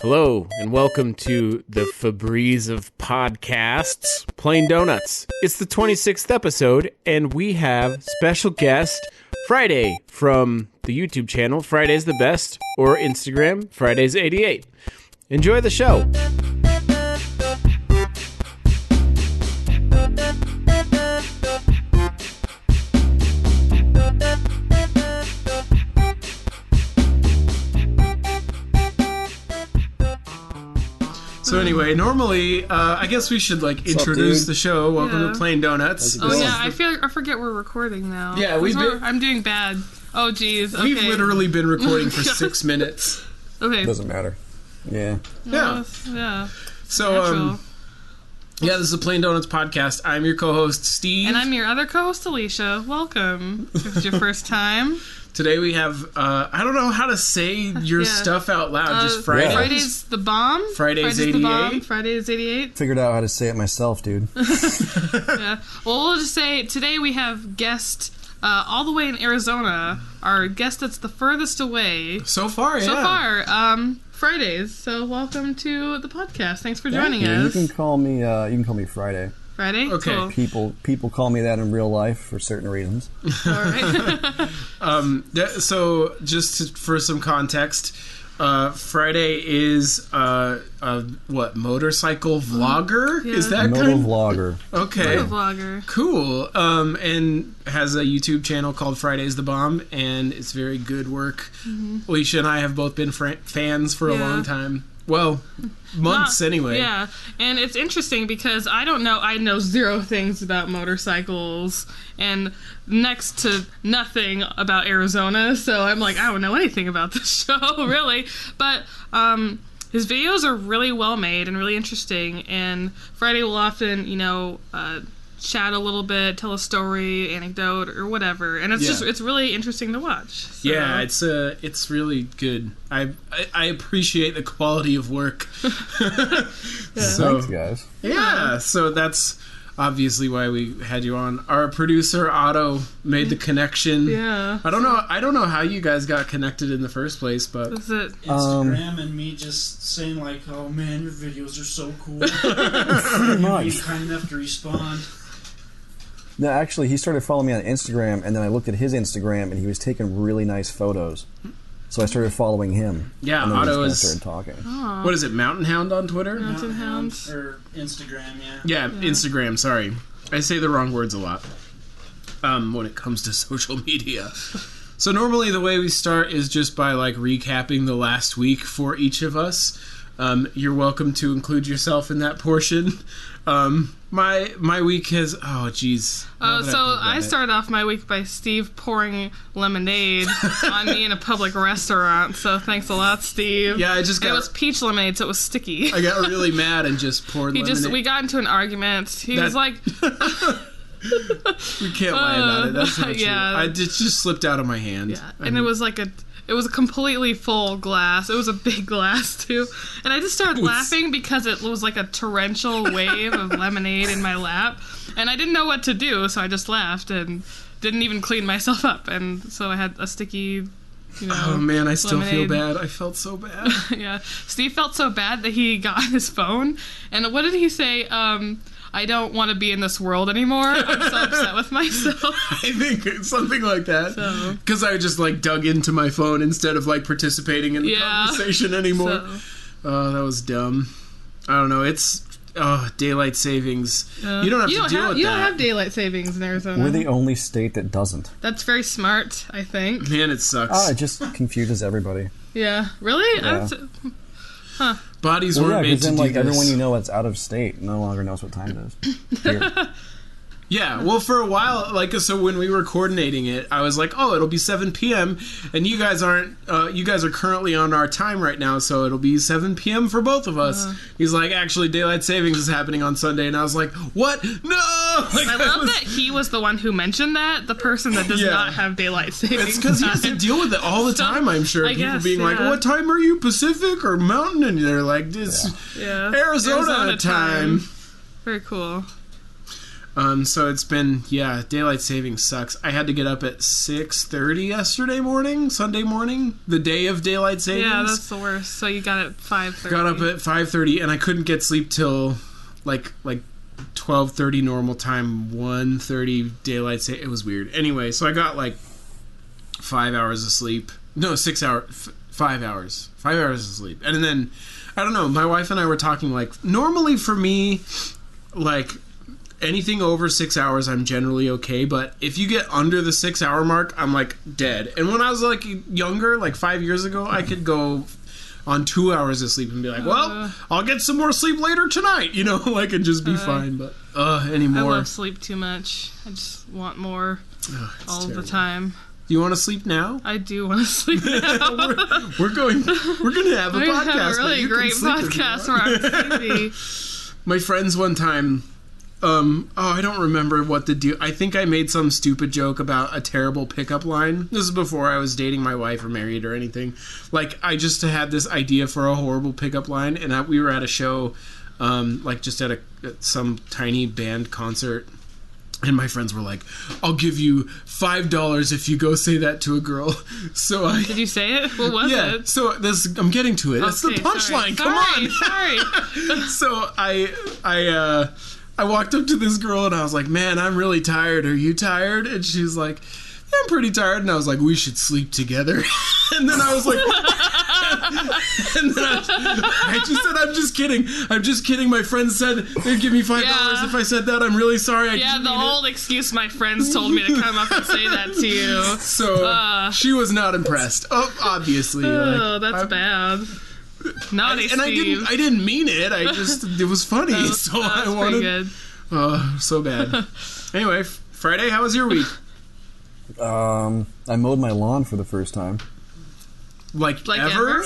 Hello, and welcome to the Febreze of podcasts, Plain Donuts. It's the 26th episode, and we have special guest Friday from the YouTube channel Friday's the Best, or Instagram Friday's 88. Enjoy the show. So anyway, normally, I guess we should introduce the show. Welcome to Plain Donuts. Oh yeah, I forget we're recording now. Yeah, I'm doing bad. Oh geez. Okay. We've literally been recording for 6 minutes. Okay. Doesn't matter. Yeah. Yeah. So this is the Plain Donuts podcast. I'm your co-host Steve, and I'm your other co-host Alicia. Welcome. If it's your first time. Today we have, I don't know how to say your stuff out loud, just Friday. Yeah. Friday's the bomb. Friday's 88. Friday's 88. Figured out how to say it myself, dude. Yeah. Well, we'll just say today we have guest all the way in Arizona. Our guest that's the furthest away. So far. Fridays. So welcome to the podcast. Thanks for Thank joining you. us. You can call me Friday. Friday? Okay. Cool. People call me that in real life for certain reasons. All right. So for some context, Friday is motorcycle vlogger? Yeah. Is that Moto-vlogger. Okay. Moto-vlogger. Cool. And has a YouTube channel called Friday's the Bomb, and it's very good work. Mm-hmm. Alicia and I have both been fans for a long time. Well, months anyway. Yeah, and it's interesting because I know zero things about motorcycles and next to nothing about Arizona, so I'm like, I don't know anything about this show, really. But his videos are really well made and really interesting, and Friday will often, chat a little bit, tell a story, anecdote, or whatever, and it's really interesting to watch. So. Yeah, it's really good. I appreciate the quality of work. So, thanks, guys. Yeah, so that's obviously why we had you on. Our producer Otto made the connection. Yeah. I don't know how you guys got connected in the first place, but That's it. Instagram and me just saying oh man, your videos are so cool. Pretty much. Being kind enough to respond. No, actually, he started following me on Instagram, and then I looked at his Instagram, and he was taking really nice photos. So I started following him. Yeah, and then Otto we is. started talking. Oh. What is it, Mountain Hound on Twitter? Mountain Hound. Or Instagram, Yeah, Instagram. Sorry, I say the wrong words a lot when it comes to social media. So normally the way we start is just by recapping the last week for each of us. You're welcome to include yourself in that portion. My week has I started off my week by Steve pouring lemonade on me in a public restaurant. So thanks a lot, Steve. Yeah, it was peach lemonade, so it was sticky. I got really mad and just poured lemonade. We got into an argument. He was like. We can't lie about it. That's not true. It just slipped out of my hand. Yeah, and it was a completely full glass. It was a big glass, too. And I just started laughing because it was like a torrential wave of lemonade in my lap. And I didn't know what to do, so I just laughed and didn't even clean myself up. And so I had a sticky, oh, man, I still lemonade. feel bad. I felt so bad. Yeah. Steve felt so bad that he got on his phone. And what did he say? I don't want to be in this world anymore. I'm so upset with myself. I think it's something like that. Because I just dug into my phone instead of participating in the conversation anymore. Oh, that was dumb. I don't know. It's daylight savings. You don't have to deal with that. You don't have daylight savings in Arizona. We're the only state that doesn't. That's very smart, I think. Man, it sucks. It just confuses everybody. Yeah. Really? Yeah. Huh. Bodies weren't made to do this. Everyone you know that's out of state no longer knows what time it is. Here. Yeah, well, for a while, so when we were coordinating it, I was like, oh, it'll be 7 p.m., and you guys are currently on our time right now, so it'll be 7 p.m. for both of us. He's like, actually, daylight savings is happening on Sunday, and I was like, what? No! I love that he was the one who mentioned that, the person that does not have daylight savings. It's because he has to deal with it all the time, I'm sure. People being like, what time are you, Pacific or Mountain? And they're like, it's Arizona time. Very cool. So it's been, daylight savings sucks. I had to get up at 6:30 yesterday morning, Sunday morning, the day of daylight savings. Yeah, that's the worst. So you got at 5:30. Got up at 5:30, and I couldn't get sleep till like 12:30 normal time, 1:30 daylight savings. It was weird. Anyway, so I got like 5 hours of sleep. No, 6 hours. 5 hours. 5 hours of sleep. And then, I don't know, my wife and I were talking, like, normally for me, like, anything over 6 hours, I'm generally okay. But if you get under the 6 hour mark, I'm like dead. And when I was like younger, like 5 years ago, I could go on 2 hours of sleep and be like, well, I'll get some more sleep later tonight, you know, like, and just be fine. But anymore. I love sleep too much. I just want more all terrible. the time. Do you want to sleep now? I do want to sleep now. we're going to have a We're podcast. gonna have a really but you great can sleep if you podcast want. where I'm sleepy. My friends one time, I don't remember what to do. I think I made some stupid joke about a terrible pickup line. This is before I was dating my wife or married or anything. Like, I just had this idea for a horrible pickup line, and we were at a show, like just at some tiny band concert. And my friends were like, I'll give you $5 if you go say that to a girl. So I... Did you say it? What was it? So I'm getting to it. It's the punchline. Come on. Sorry. So I walked up to this girl and I was like, man, I'm really tired. Are you tired? And she's like, yeah, I'm pretty tired. And I was like, we should sleep together. And then I was like... and then I just said, I'm just kidding. I'm just kidding. My friends said they'd give me $5 if I said that. I'm really sorry. The old excuse my friends told me to come up and say that to you. So she was not impressed. Oh, obviously. Oh, that's bad. Naughty and Steve. I didn't mean it. It was funny. So I wanted. Good. Oh, so bad. Anyway, Friday, how was your week? I mowed my lawn for the first time. Like ever?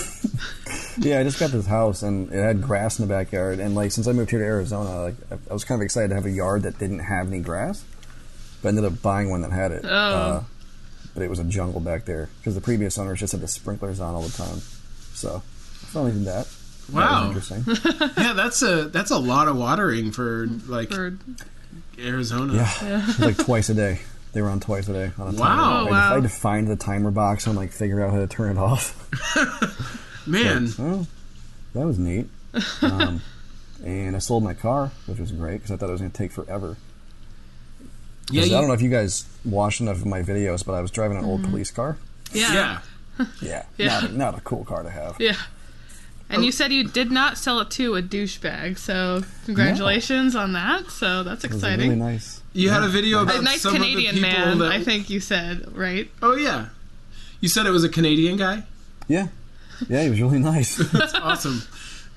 Yeah, I just got this house and it had grass in the backyard. And like since I moved here to Arizona, like I was kind of excited to have a yard that didn't have any grass, but I ended up buying one that had it. But it was a jungle back there because the previous owners just had the sprinklers on all the time. So I finally did that. Wow, that was interesting. Yeah, that's a lot of watering for Arizona. Yeah. It was like twice a day. They were on twice a day on a timer. Wow. I had to find the timer box and like figure out how to turn it off. Man. Well, that was neat. And I sold my car, which was great because I thought it was going to take forever. Yeah, I don't know if you guys watched enough of my videos, but I was driving an old police car. Yeah. Not a cool car to have. Yeah. And you said you did not sell it to a douchebag, so congratulations on that. So that's It was exciting. really nice. You had a video about A nice some Canadian of the people man, that... I think you said, right? Oh, yeah. You said it was a Canadian guy? Yeah. Yeah, he was really nice. That's awesome.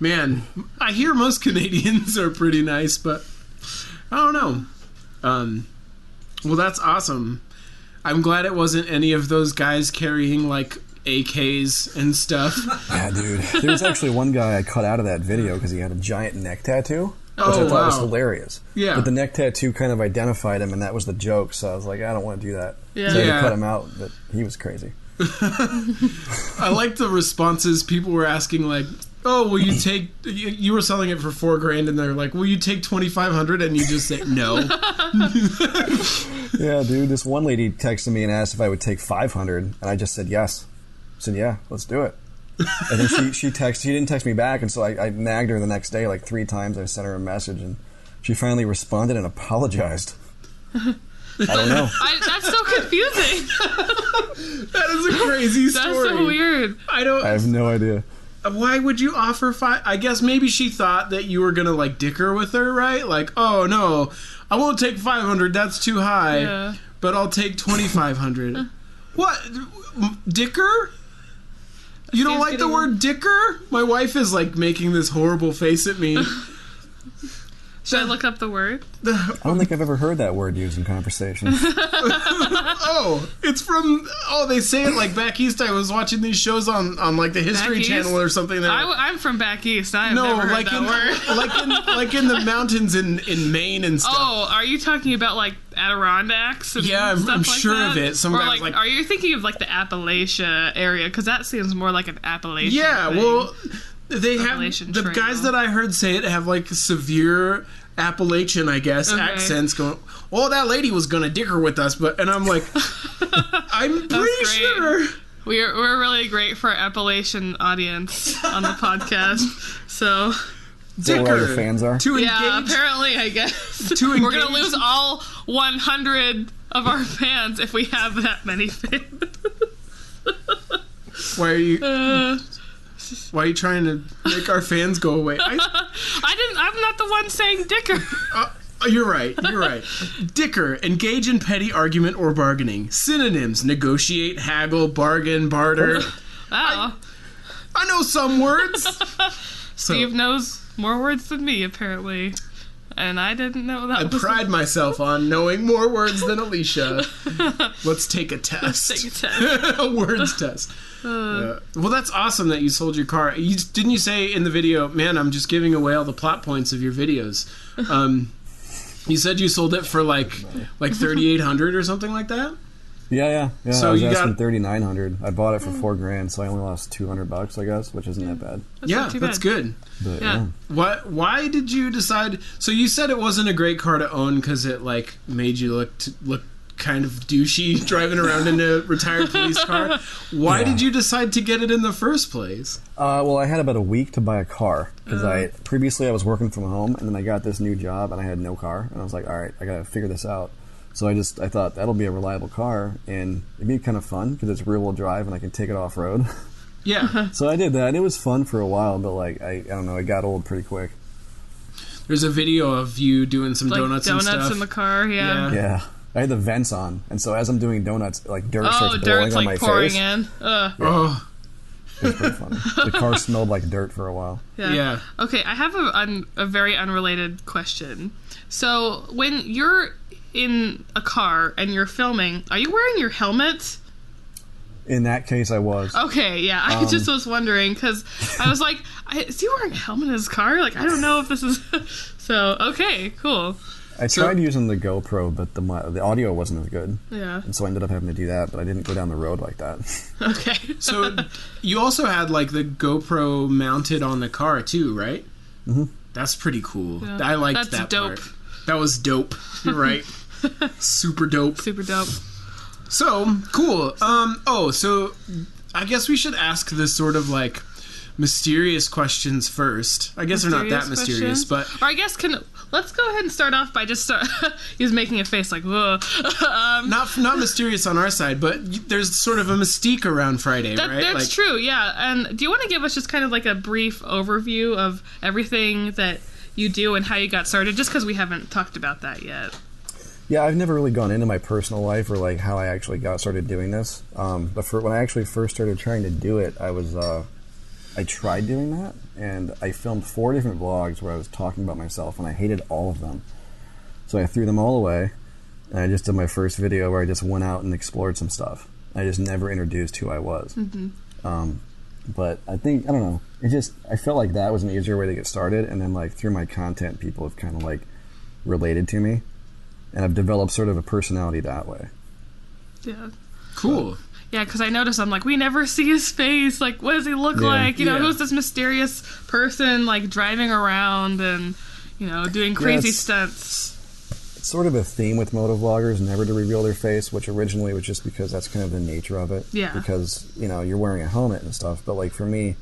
Man, I hear most Canadians are pretty nice, but I don't know. Well, that's awesome. I'm glad it wasn't any of those guys carrying, like, AKs and stuff. Yeah, dude. There was actually one guy I cut out of that video because he had a giant neck tattoo, which I thought was hilarious. Yeah. But the neck tattoo kind of identified him, and that was the joke, so I was like, I don't want to do that. Yeah. So I had to cut him out, but he was crazy. I like the responses. People were asking, like, oh, will you take... You were selling it for $4,000, and they're like, will you take $2,500? And you just say, no. Yeah, dude. This one lady texted me and asked if I would take $500, and I just said yes. I said, yeah, let's do it. And then she didn't text me back, and so I nagged her the next day like 3 times. I sent her a message, and she finally responded and apologized. I don't know. That's so confusing. That is a crazy story. That's so weird. I have no idea. Why would you offer $5? I guess maybe she thought that you were gonna like dicker with her, right? Like, oh no, I won't take $500. That's too high. Yeah. But I'll take $2,500. What, dicker? You don't like the word dicker? My wife is like making this horrible face at me. Should I look up the word? I don't think I've ever heard that word used in conversation. It's from... Oh, they say it like back east. I was watching these shows on like the History Channel or something. I'm from back east. I've never heard that word. like in the mountains in Maine and stuff. Oh, are you talking about like Adirondacks? And yeah, I'm like sure that? of it. Some or guys like, are you thinking of like the Appalachia area? Because that seems more like an Appalachian. Yeah, thing. Well, they have Appalachian the Trail. guys that I heard say it have like severe Appalachian, I guess, accents going, "Oh, that lady was gonna dick her with us," and I'm like, I'm pretty sure. We're really great for our Appalachian audience on the podcast. So, dicker, where the fans are. Apparently, I guess we're gonna lose all 100 of our fans if we have that many fans. Why are you trying to make our fans go away? I'm not the one saying dicker. You're right. Dicker, engage in petty argument or bargaining. Synonyms: negotiate, haggle, bargain, barter. Wow. I know some words. Steve knows more words than me, apparently. And I didn't know that. I pride myself on knowing more words than Alicia. Let's take a test. A words test. Well, that's awesome that you sold your car. Didn't you say in the video, man, I'm just giving away all the plot points of your videos. You said you sold it for like $3,800 or something like that? Yeah. So I was asking $3,900. I bought it for $4,000, so I only lost $200, I guess, which isn't that bad. That's good. But, yeah. Why did you decide? So you said it wasn't a great car to own because it like made you look kind of douchey driving around in a retired police car. Why did you decide to get it in the first place? Well, I had about a week to buy a car because previously I was working from home, and then I got this new job and I had no car, and I was like, all right, I gotta figure this out. So I thought that'll be a reliable car, and it'd be kind of fun because it's rear-wheel drive and I can take it off road. Yeah. So I did that, and it was fun for a while, but like I don't know, it got old pretty quick. There's a video of you doing some donuts and stuff. Donuts in the car, Yeah. I had the vents on, and so as I'm doing donuts, like dirt starts blowing on my pouring face. In. Oh. It was pretty funny. The car smelled like dirt for a while. Yeah. Okay, I have a very unrelated question. So when you're in a car and you're filming, are you wearing your helmet? In that case, I was. Okay, yeah. I just was wondering, because I was like, is he wearing a helmet in his car? Like, I don't know if this is... So, okay, cool. I tried using the GoPro, but the audio wasn't as good. Yeah. And so I ended up having to do that, but I didn't go down the road like that. Okay. So you also had, like, the GoPro mounted on the car, too, right? Mm-hmm. That's pretty cool. Yeah. I liked that dope. part. That was dope. You're right. Super dope. Super dope. So, cool. So I guess we should ask this sort of, like, mysterious questions first. I guess they're not that mysterious, but... Or I guess, let's go ahead and start off by just... He's making a face like, whoa. Not mysterious on our side, but there's sort of a mystique around Friday, right? That's true, yeah. And do you want to give us just kind of like a brief overview of everything that you do and how you got started? Just because we haven't talked about that yet. Yeah, I've never really gone into my personal life or like how I actually got started doing this. But when I actually first started trying to do it, I tried doing that, and I filmed 4 different vlogs where I was talking about myself, and I hated all of them. So I threw them all away, and I just did my first video where I just went out and explored some stuff. I just never introduced who I was. Mm-hmm. But I don't know, I felt like that was an easier way to get started, and then like through my content, people have kind of like related to me, and I've developed sort of a personality that way. Yeah. Cool. Yeah, because I noticed, I'm like, we never see his face. Like, what does he look like? You know, who's this mysterious person, like, driving around and, you know, doing crazy stunts? It's sort of a theme with motovloggers, never to reveal their face, which originally was just because that's kind of the nature of it. Yeah. Because, you know, you're wearing a helmet and stuff. But, like, for me,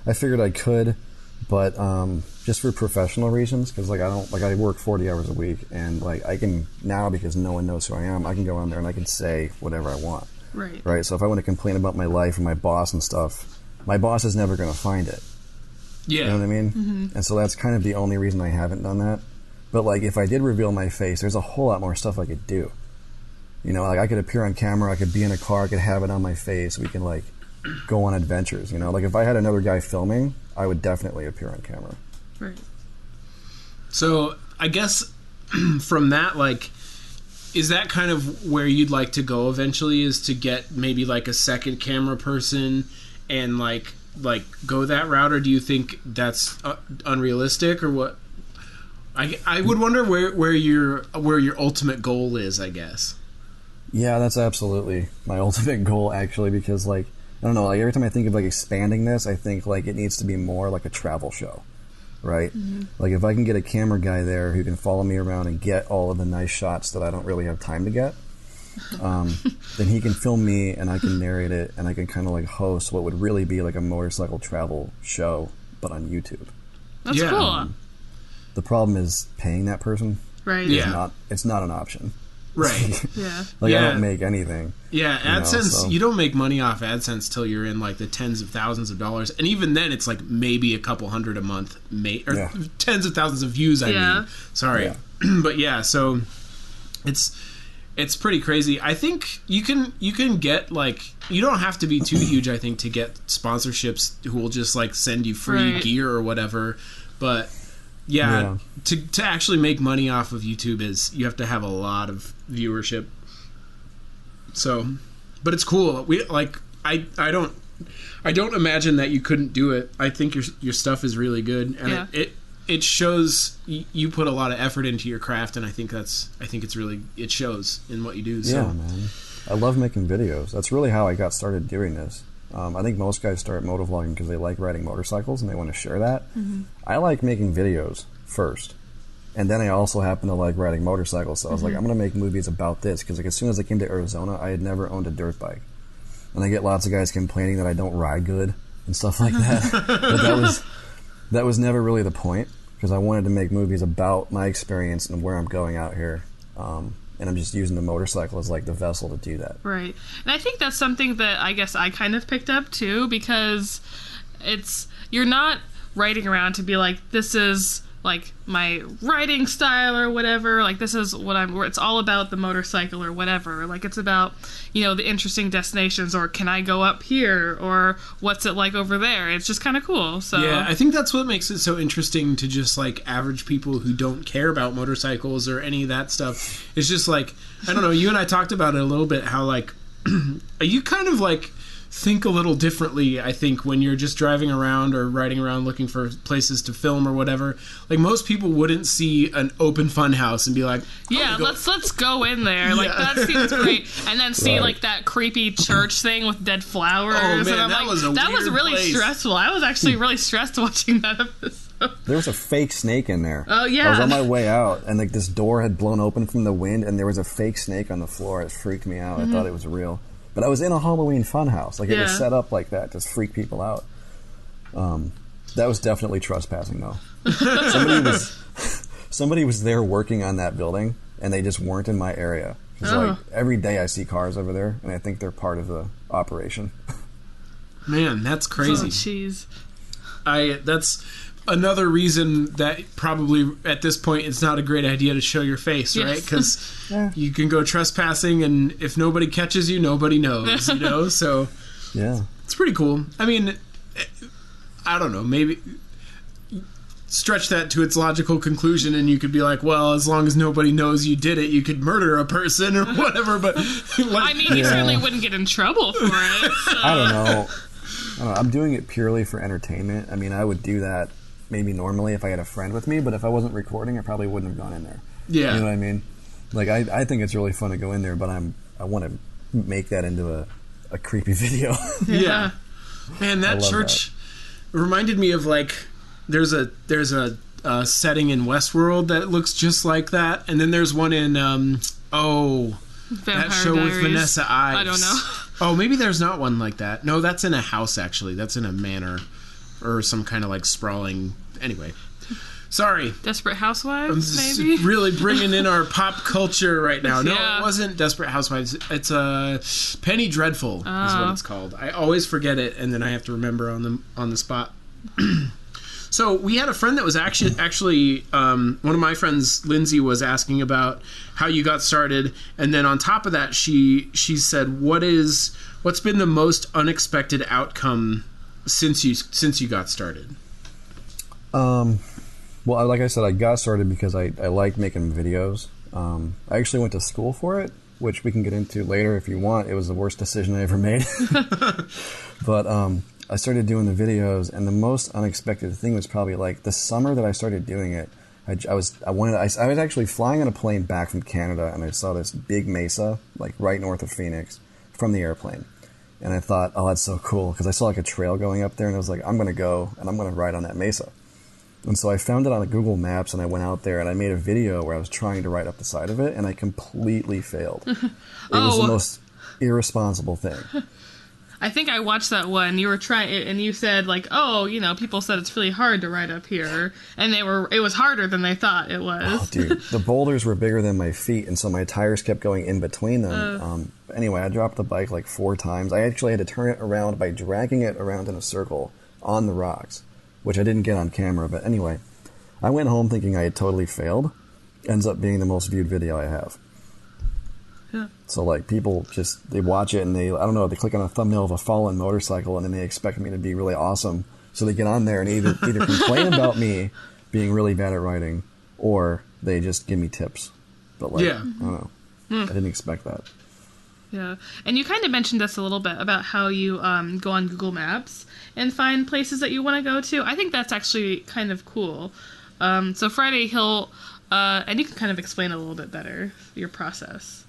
I figured I could, but just for professional reasons, because, like, I work 40 hours a week, and, like, I can, now because no one knows who I am, I can go on there and I can say whatever I want. Right. So if I want to complain about my life and my boss and stuff, my boss is never going to find it. Yeah. You know what I mean? Mm-hmm. And so that's kind of the only reason I haven't done that. But like if I did reveal my face, there's a whole lot more stuff I could do. You know, like I could appear on camera, I could be in a car, I could have it on my face, we can like go on adventures, you know? Like if I had another guy filming, I would definitely appear on camera. Right. So I guess from that, like, is that kind of where you'd like to go eventually, is to get maybe like a second camera person and like go that route, or do you think that's unrealistic, or what? I would wonder where your ultimate goal is, I guess. Yeah, that's absolutely my ultimate goal, actually, because like I don't know, like every time I think of like expanding this, I think like it needs to be more like a travel show. right? Like if I can get a camera guy there who can follow me around and get all of the nice shots that I don't really have time to get, then he can film me and I can narrate it and I can kind of like host what would really be like a motorcycle travel show, but on YouTube. That's cool. The problem is paying that person. Right. It's not an option. Right. Yeah. Like I don't make anything. Yeah, AdSense, you don't make money off AdSense till you're in like the tens of thousands of dollars. And even then it's like maybe a couple hundred a month, or tens of thousands of views, I mean. Sorry. Yeah. But yeah, so it's pretty crazy. I think you can get like, you don't have to be too huge, I think, to get sponsorships who will just like send you free gear or whatever. But to actually make money off of YouTube is you have to have a lot of viewership. So, but it's cool. We like I don't imagine that you couldn't do it. I think your stuff is really good, and it shows you put a lot of effort into your craft, and I think it's really, it shows in what you do. So. Yeah, man. I love making videos. That's really how I got started doing this. I think most guys start motovlogging because they like riding motorcycles and they want to share that. I like making videos first. And then I also happen to like riding motorcycles. So I was like, I'm going to make movies about this. Because like, as soon as I came to Arizona, I had never owned a dirt bike. And I get lots of guys complaining that I don't ride good and stuff like that. But that was never really the point. Because I wanted to make movies about my experience and where I'm going out here. And I'm just using the motorcycle as like the vessel to do that. Right. And I think that's something that I guess I kind of picked up too, because you're not riding around to be like, this is like my riding style or whatever, like this is what it's all about the motorcycle or whatever. Like it's about, the interesting destinations, or can I go up here, or what's it like over there. It's just kind of cool. So yeah, I think that's what makes it so interesting to just like average people who don't care about motorcycles or any of that stuff. It's just like, I don't know, you and I talked about it a little bit, how like you kind of like think a little differently, I think, when you're just driving around or riding around looking for places to film or whatever. Like most people wouldn't see an open fun house and be like, let's go in there. Like that seems great. And then see like that creepy church thing with dead flowers. Oh man, and I'm that was really place. Stressful. I was actually really stressed watching that episode. There was a fake snake in there. Oh yeah. I was on my way out and like this door had blown open from the wind and there was a fake snake on the floor. It freaked me out. I thought it was real. But I was in a Halloween funhouse. Like, it was set up like that, just freak people out. That was definitely trespassing, though. Somebody was there working on that building, and they just weren't in my area. Because, like, every day I see cars over there, and I think they're part of the operation. Man, that's crazy. Oh, jeez. That's another reason that probably at this point it's not a great idea to show your face, right? Because you can go trespassing, and if nobody catches you, nobody knows, So it's pretty cool. I mean, I don't know, maybe stretch that to its logical conclusion and you could be like, well, as long as nobody knows you did it, you could murder a person or whatever. But like, I mean, you certainly wouldn't get in trouble for it. So. I don't know. I'm doing it purely for entertainment. I mean, I would do that maybe normally if I had a friend with me, but if I wasn't recording, I probably wouldn't have gone in there. Yeah. You know what I mean? Like, I think it's really fun to go in there, but I want to make that into a creepy video. Yeah. Man, that church reminded me of, like, there's a setting in Westworld that looks just like that, and then there's one in, Vampire that show Diaries. with Vanessa Ives. I don't know. Oh, maybe there's not one like that. No, that's in a house, actually. That's in a manor. Or some kind of like sprawling. Anyway, sorry. Desperate Housewives, I'm just maybe. Really bringing in our pop culture right now. No, Yeah. it wasn't Desperate Housewives. It's Penny Dreadful is what it's called. I always forget it, and then I have to remember on the spot. So we had a friend that was actually one of my friends, Lindsay, was asking about how you got started, and then on top of that, she said, what's been the most unexpected outcome since you got started? Well, like I said, I got started because I like making videos. I actually went to school for it, which we can get into later if you want. It was the worst decision I ever made. But I started doing the videos, and the most unexpected thing was probably like the summer that I started doing it. I was actually flying on a plane back from Canada, and I saw this big mesa like right north of Phoenix from the airplane. And I thought, oh, that's so cool, because I saw like a trail going up there, and I was like, I'm going to go, and I'm going to ride on that mesa. And so I found it on Google Maps, and I went out there, and I made a video where I was trying to ride up the side of it, and I completely failed. It was the most irresponsible thing. I think I watched that one. You were trying, and you said like, "Oh, people said it's really hard to ride up here," and it was harder than they thought it was. Oh, dude, the boulders were bigger than my feet, and so my tires kept going in between them. Anyway, I dropped the bike like 4 times. I actually had to turn it around by dragging it around in a circle on the rocks, which I didn't get on camera. But anyway, I went home thinking I had totally failed. Ends up being the most viewed video I have. Yeah. So like people they watch it and they click on a thumbnail of a fallen motorcycle and then they expect me to be really awesome. So they get on there and either complain about me being really bad at riding or they just give me tips. But like, I don't know. I didn't expect that. Yeah. And you kind of mentioned this a little bit about how you go on Google Maps and find places that you want to go to. I think that's actually kind of cool. So Friday and you can kind of explain a little bit better your process.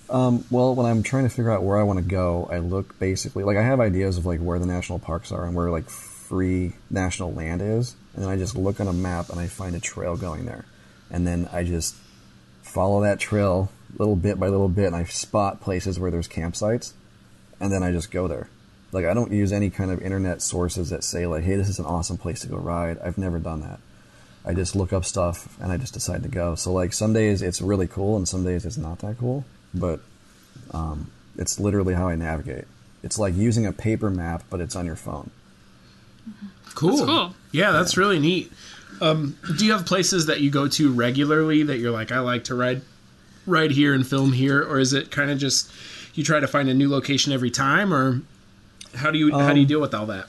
Well, when I'm trying to figure out where I want to go, I look basically, like I have ideas of like where the national parks are and where like free national land is, and then I just look on a map and I find a trail going there. And then I just follow that trail little bit by little bit and I spot places where there's campsites, and then I just go there. Like I don't use any kind of internet sources that say like, hey, this is an awesome place to go ride. I've never done that. I just look up stuff and I just decide to go. So like some days it's really cool and some days it's not that cool. But it's literally how I navigate. It's like using a paper map, but it's on your phone. Cool. That's cool. Yeah, that's really neat. Do you have places that you go to regularly that you're like, I like to ride here and film here, or is it kind of just you try to find a new location every time, or how do you deal with all that?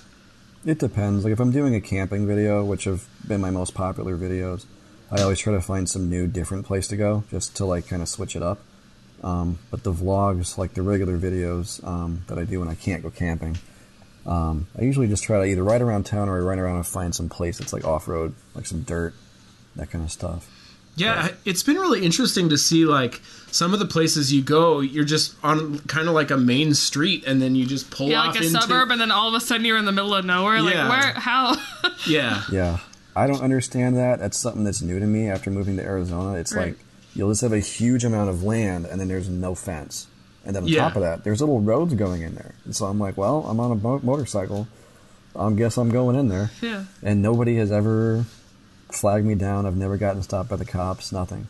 It depends. Like if I'm doing a camping video, which have been my most popular videos, I always try to find some new, different place to go, just to like kind of switch it up. But the vlogs, like the regular videos that I do when I can't go camping, I usually just try to either ride around town or I ride around and find some place that's like off-road, like some dirt, that kind of stuff. Yeah, it's been really interesting to see like some of the places you go, you're just on kind of like a main street and then you just pull off like a into suburb and then all of a sudden you're in the middle of nowhere. Like where, how? Yeah. I don't understand that. That's something that's new to me after moving to Arizona. It's like you'll just have a huge amount of land and then there's no fence. And then on top of that, there's little roads going in there. And so I'm like, well, I'm on a motorcycle. I guess I'm going in there. Yeah. And nobody has ever flagged me down. I've never gotten stopped by the cops. Nothing.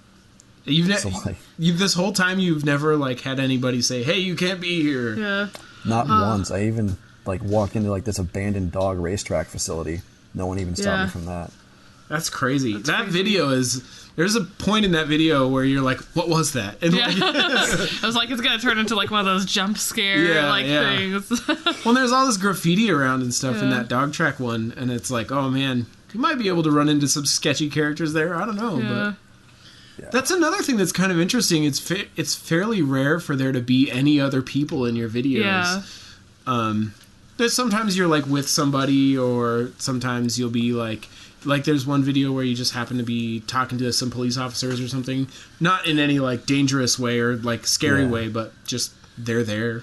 This whole time you've never like had anybody say, hey, you can't be here. Yeah. Not once. I even like walked into like this abandoned dog racetrack facility. No one even stopped me from that. That's crazy. That video there's a point in that video where you're like, what was that? And I was like, it's going to turn into like one of those jump scare things. Well, there's all this graffiti around and stuff in that dog track one. And it's like, oh man, you might be able to run into some sketchy characters there. I don't know. But that's another thing that's kind of interesting. It's fairly rare for there to be any other people in your videos. Yeah. There's sometimes you're like with somebody, or sometimes you'll be like there's one video where you just happen to be talking to some police officers or something, not in any like dangerous way or like scary way, but just they're there.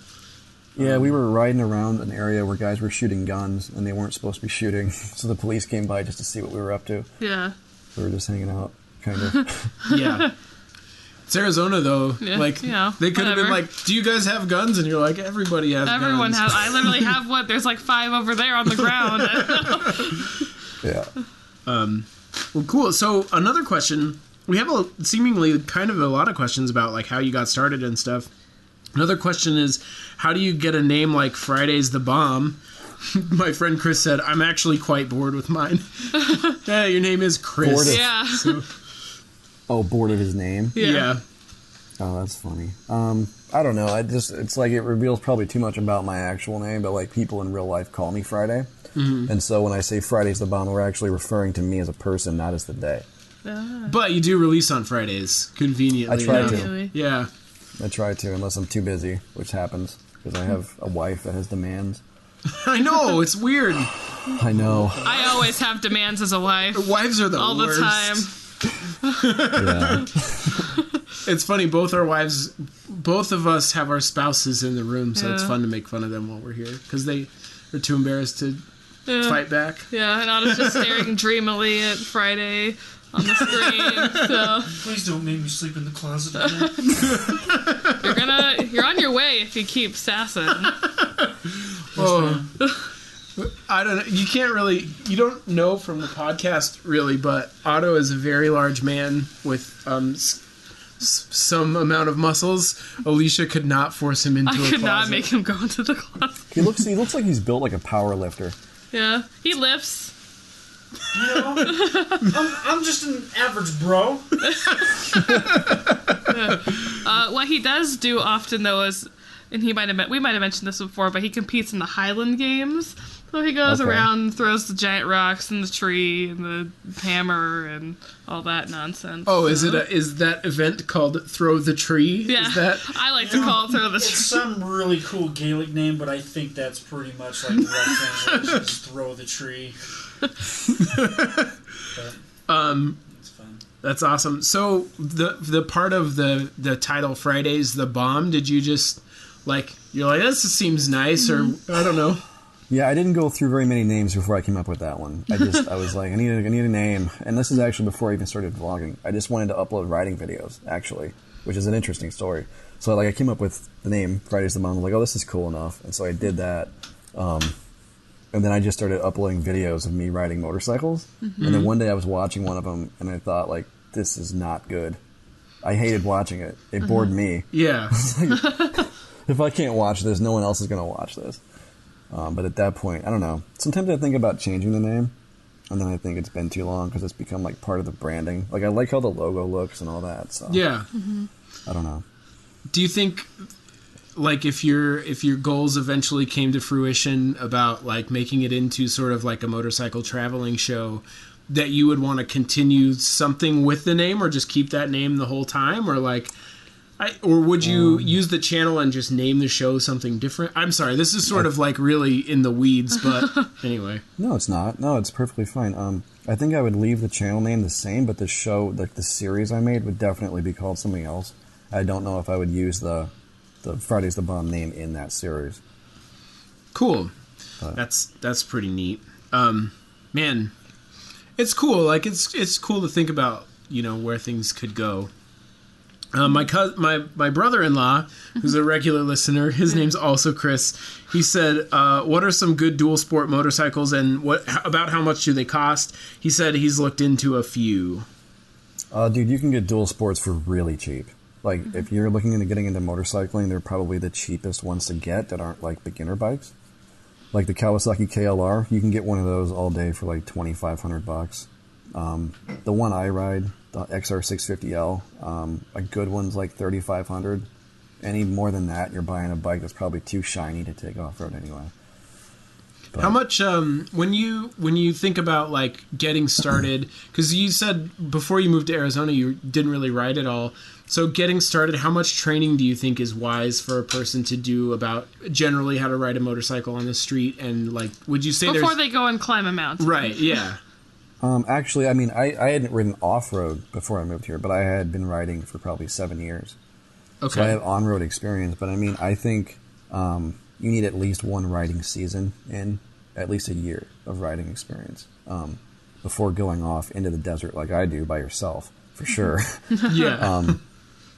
Yeah, we were riding around an area where guys were shooting guns and they weren't supposed to be shooting, so the police came by just to see what we were up to. Yeah. We were just hanging out, kind of. Yeah. It's Arizona, though. Yeah, like, they could have been like, do you guys have guns? And you're like, everybody has guns. Everyone has. I literally have what? There's like 5 over there on the ground. Yeah. Well, cool. So another question. We have seemingly kind of a lot of questions about like how you got started and stuff. Another question is, how do you get a name like Friday's the Bomb? My friend Chris said, I'm actually quite bored with mine. Yeah, your name is Chris. Bored of his name? Yeah. Oh, that's funny. I don't know. It's like it reveals probably too much about my actual name, but like people in real life call me Friday. Mm-hmm. And so when I say Friday's the Bomb, we're actually referring to me as a person, not as the day. But you do release on Fridays, conveniently. I try to. Yeah. I try to, unless I'm too busy, which happens, because I have a wife that has demands. I know, it's weird. I know. I always have demands as a wife. Wives are the all worst. All the time. Yeah. It's funny, both of us have our spouses in the room, so it's fun to make fun of them while we're here, because they are too embarrassed to fight back. Yeah, and Otto's just staring dreamily at Friday on the screen. So Please don't make me sleep in the closet again. you're on your way if you keep sassing. Oh, I don't know. You don't know from the podcast really, but Otto is a very large man with some amount of muscles. Alicia could not force him into a closet. I could not make him go into the closet. He looks like he's built like a power lifter. Yeah, he lifts. You know, I'm just an average bro. What he does do often though is, and we might have mentioned this before, but he competes in the Highland Games. So he goes around and throws the giant rocks in the tree and the hammer and all that nonsense. Oh, is that event called Throw the Tree? Yeah, I like to call it Throw the Tree. It's some really cool Gaelic name, but I think that's pretty much like the right translation, just throw the tree. But, it's fun. That's awesome. So the part of the title Friday's the bomb, did you just you're like, this seems nice, or I don't know. Yeah, I didn't go through very many names before I came up with that one. I was like, I need a name. And this is actually before I even started vlogging. I just wanted to upload riding videos, actually, which is an interesting story. So I came up with the name, Friday's the Bomb. I was like, oh, this is cool enough. And so I did that. And then I just started uploading videos of me riding motorcycles. Mm-hmm. And then one day I was watching one of them, and I thought, this is not good. I hated watching it. It bored me. Yeah. If I can't watch this, no one else is going to watch this. But at that point, I don't know. Sometimes I think about changing the name, and then I think it's been too long because it's become part of the branding. I like how the logo looks and all that. So yeah, I don't know. Do you think, if your goals eventually came to fruition about making it into sort of a motorcycle traveling show, that you would want to continue something with the name, or just keep that name the whole time, or or would you use the channel and just name the show something different? I'm sorry, this is sort of really in the weeds, but anyway. No, it's not. No, it's perfectly fine. I think I would leave the channel name the same, but the show, the series I made, would definitely be called something else. I don't know if I would use the Friday's the Bomb name in that series. Cool. But that's pretty neat. Man, it's cool. It's cool to think about, where things could go. My brother-in-law, who's a regular listener, his name's also Chris. He said, "What are some good dual sport motorcycles, and about how much do they cost?" He said he's looked into a few. Dude, you can get dual sports for really cheap. If you're looking into getting into motorcycling, they're probably the cheapest ones to get that aren't beginner bikes. The Kawasaki KLR, you can get one of those all day for $2,500. The one I ride, the XR650L, a good one's $3,500. Any more than that, you're buying a bike that's probably too shiny to take off-road anyway. But how much, when you think about getting started, because you said before you moved to Arizona you didn't really ride at all, so getting started, how much training do you think is wise for a person to do about generally how to ride a motorcycle on the street, and would you say before they go and climb a mountain? Right, yeah. Actually, I mean, I hadn't ridden off-road before I moved here, but I had been riding for probably 7 years. Okay. So I have on-road experience, but I mean, I think you need at least one riding season and at least a year of riding experience before going off into the desert like I do by yourself, for sure. Yeah.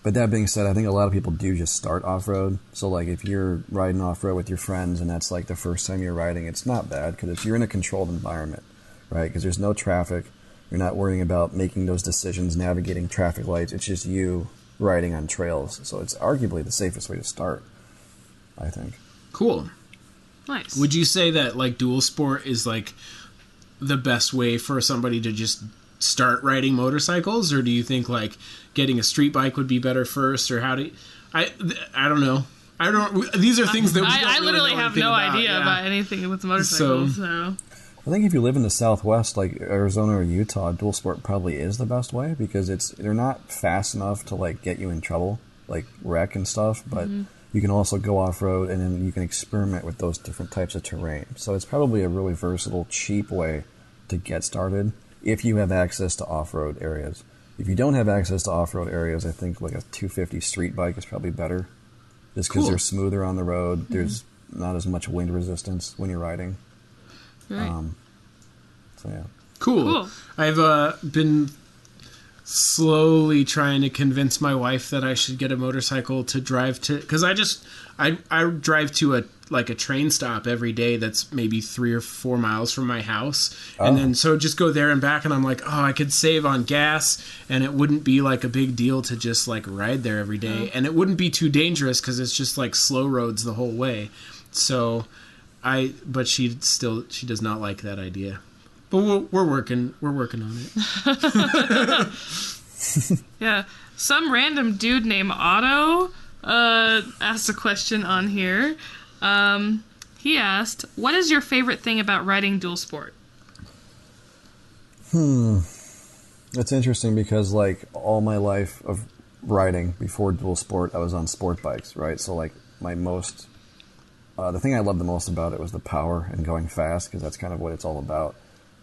But that being said, I think a lot of people do just start off-road. So, if you're riding off-road with your friends and that's, the first time you're riding, it's not bad because you're in a controlled environment. Right, because there's no traffic. You're not worrying about making those decisions, navigating traffic lights. It's just you riding on trails. So it's arguably the safest way to start, I think. Cool. Nice. Would you say that dual sport is the best way for somebody to just start riding motorcycles, or do you think getting a street bike would be better first, or how do you, I don't know. These are things that I literally have no idea about anything with motorcycles. So I think if you live in the Southwest, like Arizona or Utah, dual sport probably is the best way because they're not fast enough to get you in trouble, wreck and stuff, but you can also go off-road and then you can experiment with those different types of terrain. So it's probably a really versatile, cheap way to get started if you have access to off-road areas. If you don't have access to off-road areas, I think a 250 street bike is probably better just because they're smoother on the road. There's not as much wind resistance when you're riding. Right. So yeah. Cool. I've been slowly trying to convince my wife that I should get a motorcycle to drive to, because I drive to a train stop every day that's maybe 3 or 4 miles from my house, and then so just go there and back, and I'm like, oh, I could save on gas, and it wouldn't be like a big deal to just like ride there every day, and it wouldn't be too dangerous because it's just like slow roads the whole way. So but she does not like that idea. But we're working on it. Yeah. Some random dude named Otto asked a question on here. He asked, what is your favorite thing about riding dual sport? That's interesting because like all my life of riding before dual sport, I was on sport bikes, right? So like the thing I loved the most about it was the power and going fast, because that's kind of what it's all about.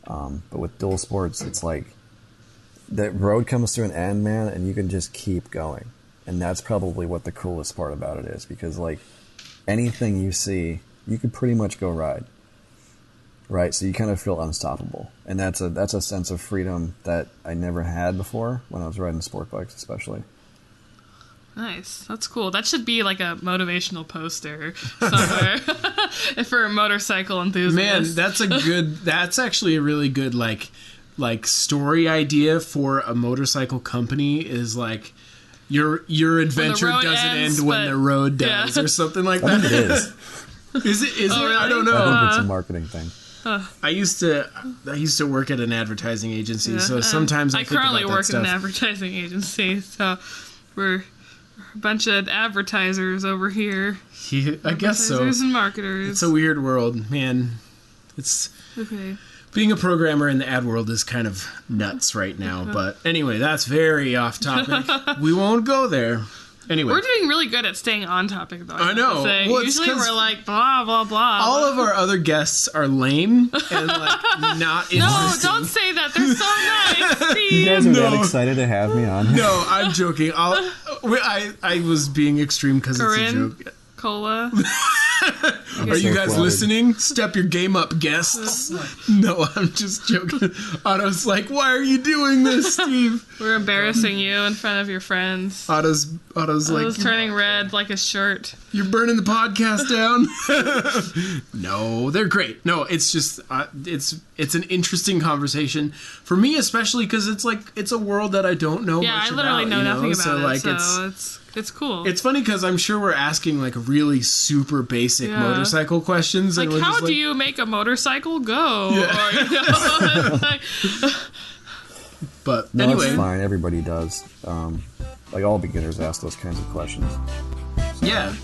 But with dual sports, it's like the road comes to an end, man, and you can just keep going. And that's probably what the coolest part about it is, because like anything you see, you could pretty much go ride, right? So you kind of feel unstoppable, and that's a sense of freedom that I never had before when I was riding sport bikes, especially. Nice. That's cool. That should be like a motivational poster somewhere for a motorcycle enthusiast. Man, that's actually a really good like story idea for a motorcycle company, is like your adventure doesn't end when the road does, or something like that. I think it is. Is it? Really? I don't know. I think it's a marketing thing. I used to work at an advertising agency, so sometimes I think currently about that work stuff. in an advertising agency, so we're a bunch of advertisers over here. I guess so. Advertisers and marketers. It's a weird world, man. It's okay. Being a programmer in the ad world is kind of nuts right now. But anyway, that's very off topic. We won't go there. Anyway, we're doing really good at staying on topic, though. I know. Well, usually we're like blah blah blah. All of our other guests are lame and like not interesting. No, don't say that. They're so nice, Steve. You guys are that excited to have me on. No, I'm joking. I was being extreme because it's a joke. Cola. Are you guys listening? Step your game up, guests. No, I'm just joking. Otto's like, why are you doing this, Steve? We're embarrassing you in front of your friends. Otto's like, turning red like a shirt. You're burning the podcast down. No, they're great. No, it's just it's an interesting conversation for me, especially because it's a world that I don't know. Yeah, much I literally about, know nothing about so, it. like, So it's cool. It's funny because I'm sure we're asking like really super basic motorcycle questions. Like, and how do you make a motorcycle go? Yeah. Or, But no, anyway, it's fine. Everybody does. Like all beginners ask those kinds of questions. So. Yeah.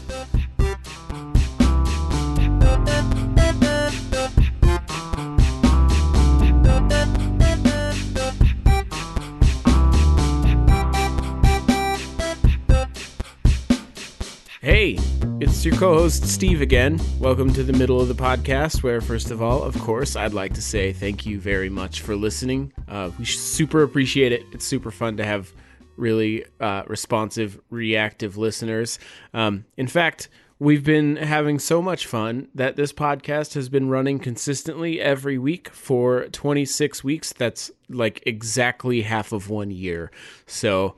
Hey, it's your co-host Steve again. Welcome to the middle of the podcast, where first of all, of course, I'd like to say thank you very much for listening. We super appreciate it. It's super fun to have really responsive, reactive listeners. In fact, we've been having so much fun that this podcast has been running consistently every week for 26 weeks. That's like exactly half of 1 year. So,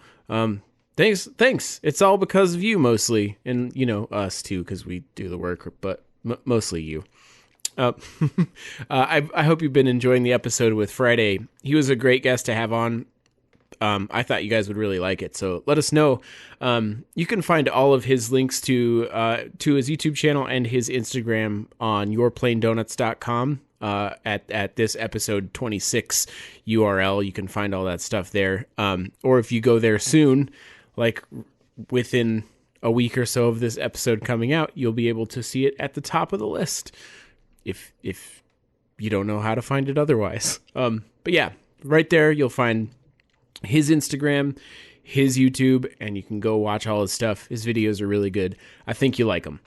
Thanks. It's all because of you mostly, and us too, because we do the work, but mostly you. I hope you've been enjoying the episode with Friday. He was a great guest to have on. I thought you guys would really like it, so let us know. You can find all of his links to his YouTube channel and his Instagram on yourplaindonuts.com. At this episode 26 URL, you can find all that stuff there. Or if you go there soon, like within a week or so of this episode coming out, you'll be able to see it at the top of the list if you don't know how to find it otherwise. But yeah, right there you'll find his Instagram, his YouTube, and you can go watch all his stuff. His videos are really good. I think you like them.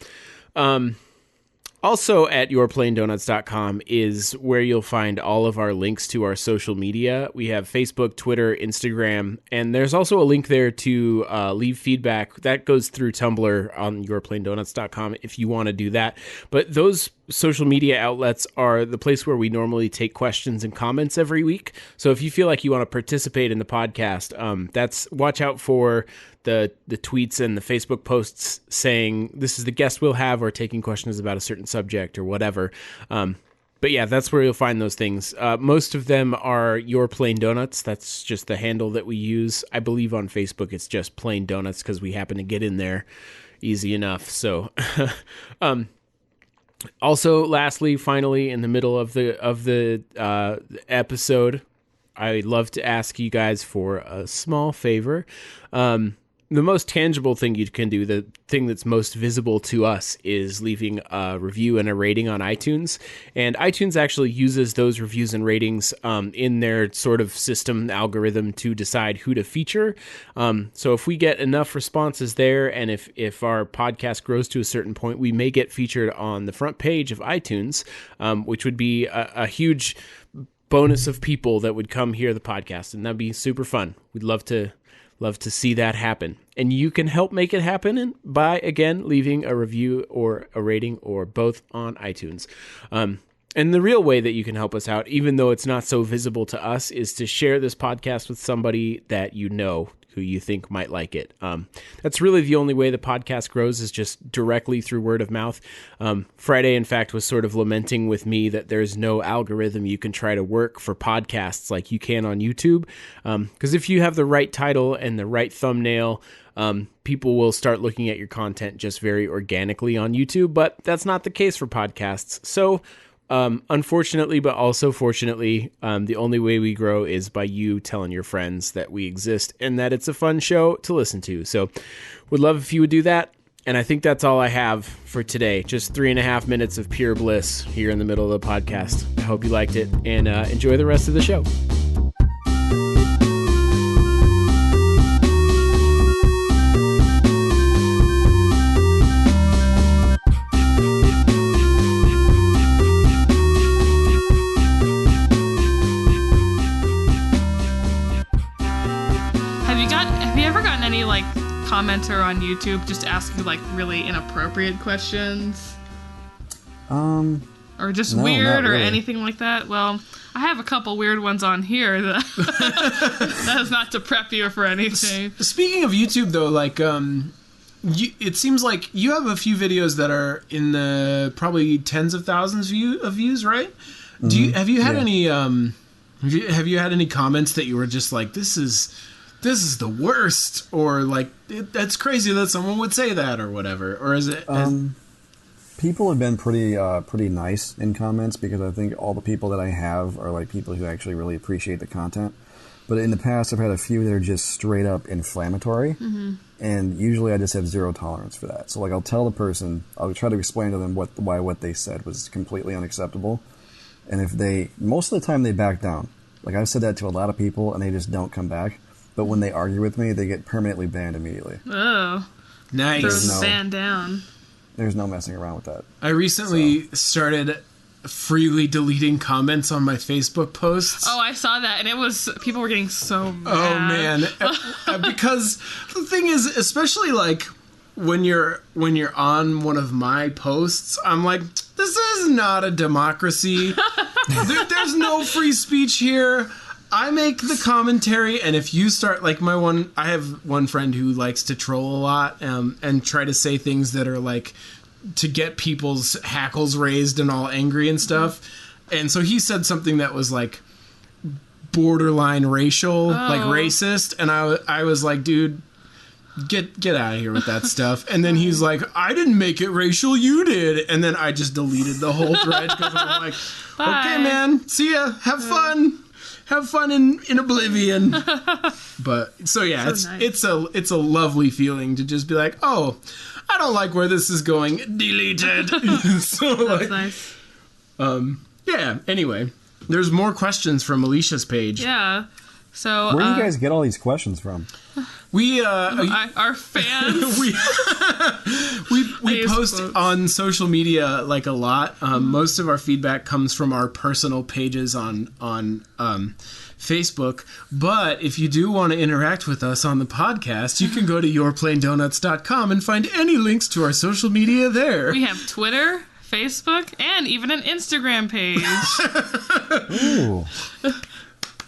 Also at yourplaindonuts.com is where you'll find all of our links to our social media. We have Facebook, Twitter, Instagram, and there's also a link there to leave feedback. That goes through Tumblr on yourplaindonuts.com if you want to do that. But those social media outlets are the place where we normally take questions and comments every week. So if you feel like you want to participate in the podcast, watch out for the tweets and the Facebook posts saying this is the guest we'll have or taking questions about a certain subject or whatever. But yeah, that's where you'll find those things. Most of them are Your Plain Donuts. That's just the handle that we use. I believe on Facebook it's just Plain Donuts because we happen to get in there easy enough. So also, lastly, finally, in the middle of the episode, I'd love to ask you guys for a small favor. The most tangible thing you can do, the thing that's most visible to us, is leaving a review and a rating on iTunes. And iTunes actually uses those reviews and ratings in their sort of system algorithm to decide who to feature. So if we get enough responses there, and if our podcast grows to a certain point, we may get featured on the front page of iTunes, which would be a huge bonus of people that would come hear the podcast. And that'd be super fun. We'd love to see that happen. And you can help make it happen by, again, leaving a review or a rating or both on iTunes. And the real way that you can help us out, even though it's not so visible to us, is to share this podcast with somebody that you know who you think might like it. That's really the only way the podcast grows, is just directly through word of mouth. Friday, in fact, was sort of lamenting with me that there's no algorithm you can try to work for podcasts like you can on YouTube. Because if you have the right title and the right thumbnail, people will start looking at your content just very organically on YouTube, but that's not the case for podcasts. So unfortunately, but also fortunately, the only way we grow is by you telling your friends that we exist and that it's a fun show to listen to. So would love if you would do that. And I think that's all I have for today. Just 3.5 minutes of pure bliss here in the middle of the podcast. I hope you liked it, and enjoy the rest of the show. Commenter on YouTube just asking like really inappropriate questions, or just weird or anything like that. Well, I have a couple weird ones on here that that is not to prep you for anything. Speaking of YouTube, though, like it seems like you have a few videos that are in the probably tens of thousands of views, right? Mm-hmm. Have you had any have you had any comments that you were just like, this is the worst, or like that's crazy that someone would say that, or whatever? Or is it? People have been pretty nice in comments, because I think all the people that I have are like people who actually really appreciate the content. But in the past, I've had a few that are just straight up inflammatory, and usually I just have zero tolerance for that. So like I'll tell the person, I'll try to explain to them why what they said was completely unacceptable, and if most of the time they back down. Like I've said that to a lot of people, and they just don't come back. But when they argue with me, they get permanently banned immediately. Oh. Nice. Throw the ban down. There's no messing around with that. I recently started freely deleting comments on my Facebook posts. Oh, I saw that, and people were getting so mad. Oh, man. Because the thing is, especially like when you're on one of my posts, I'm like, this is not a democracy. There's no free speech here. I make the commentary, and if you start, like I have one friend who likes to troll a lot and try to say things that are like to get people's hackles raised and all angry and stuff. And so he said something that was like borderline racial, like racist, and I was like, dude, get out of here with that stuff. And then he's like, I didn't make it racial, you did. And then I just deleted the whole thread because I'm like, bye. Okay, man, see ya, have fun. Have fun in oblivion. But so yeah, so it's a lovely feeling to just be like, oh, I don't like where this is going. Deleted. So that's nice. Yeah. Anyway, there's more questions from Alicia's page. Yeah. So where do you guys get all these questions from? We our fans. we post quotes. on social media like a lot. Most of our feedback comes from our personal pages on Facebook. But if you do want to interact with us on the podcast, you can go to yourplaindonuts.com and find any links to our social media there. We have Twitter, Facebook, and even an Instagram page. Ooh.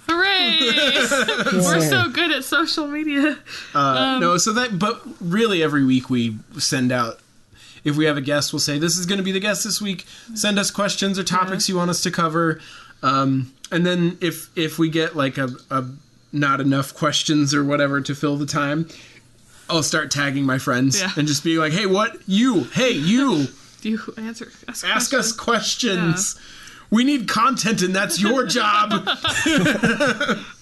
Hooray! We're so good at social media. But really every week we send out, if we have a guest, we'll say, this is going to be the guest this week. Send us questions or topics you want us to cover. And then if we get like a not enough questions or whatever to fill the time, I'll start tagging my friends and just be like, hey, you. Do you Ask us questions. Yeah. We need content, and that's your job.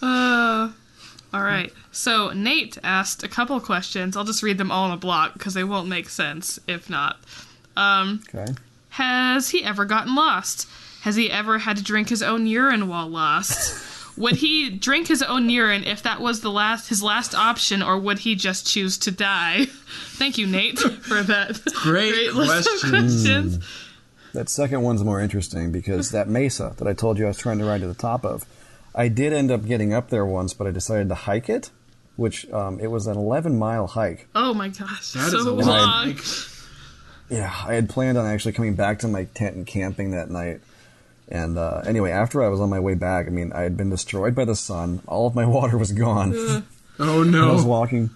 All right. So Nate asked a couple questions. I'll just read them all in a block because they won't make sense if not. Okay. Has he ever gotten lost? Has he ever had to drink his own urine while lost? Would he drink his own urine if that was his last option, or would he just choose to die? Thank you, Nate, for that great list of questions. That second one's more interesting because that mesa that I told you I was trying to ride to the top of, I did end up getting up there once, but I decided to hike it, which it was an 11-mile hike. Oh my gosh, that so is a long. I had planned on actually coming back to my tent and camping that night. And anyway, after I was on my way back, I mean, I had been destroyed by the sun. All of my water was gone. Oh no! I was walking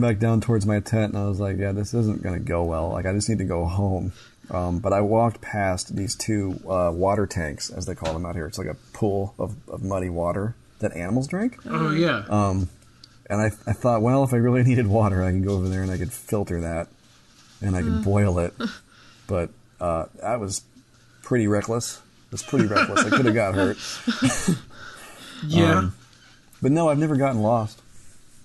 back down towards my tent, and I was like, yeah, this isn't going to go well. Like, I just need to go home. But I walked past these two water tanks, as they call them out here. It's like a pool of muddy water that animals drink. Oh, yeah. And I thought, well, if I really needed water, I could go over there and I could filter that, and I could boil it. But that was pretty reckless. It was pretty reckless. I could have got hurt. Yeah. But no, I've never gotten lost.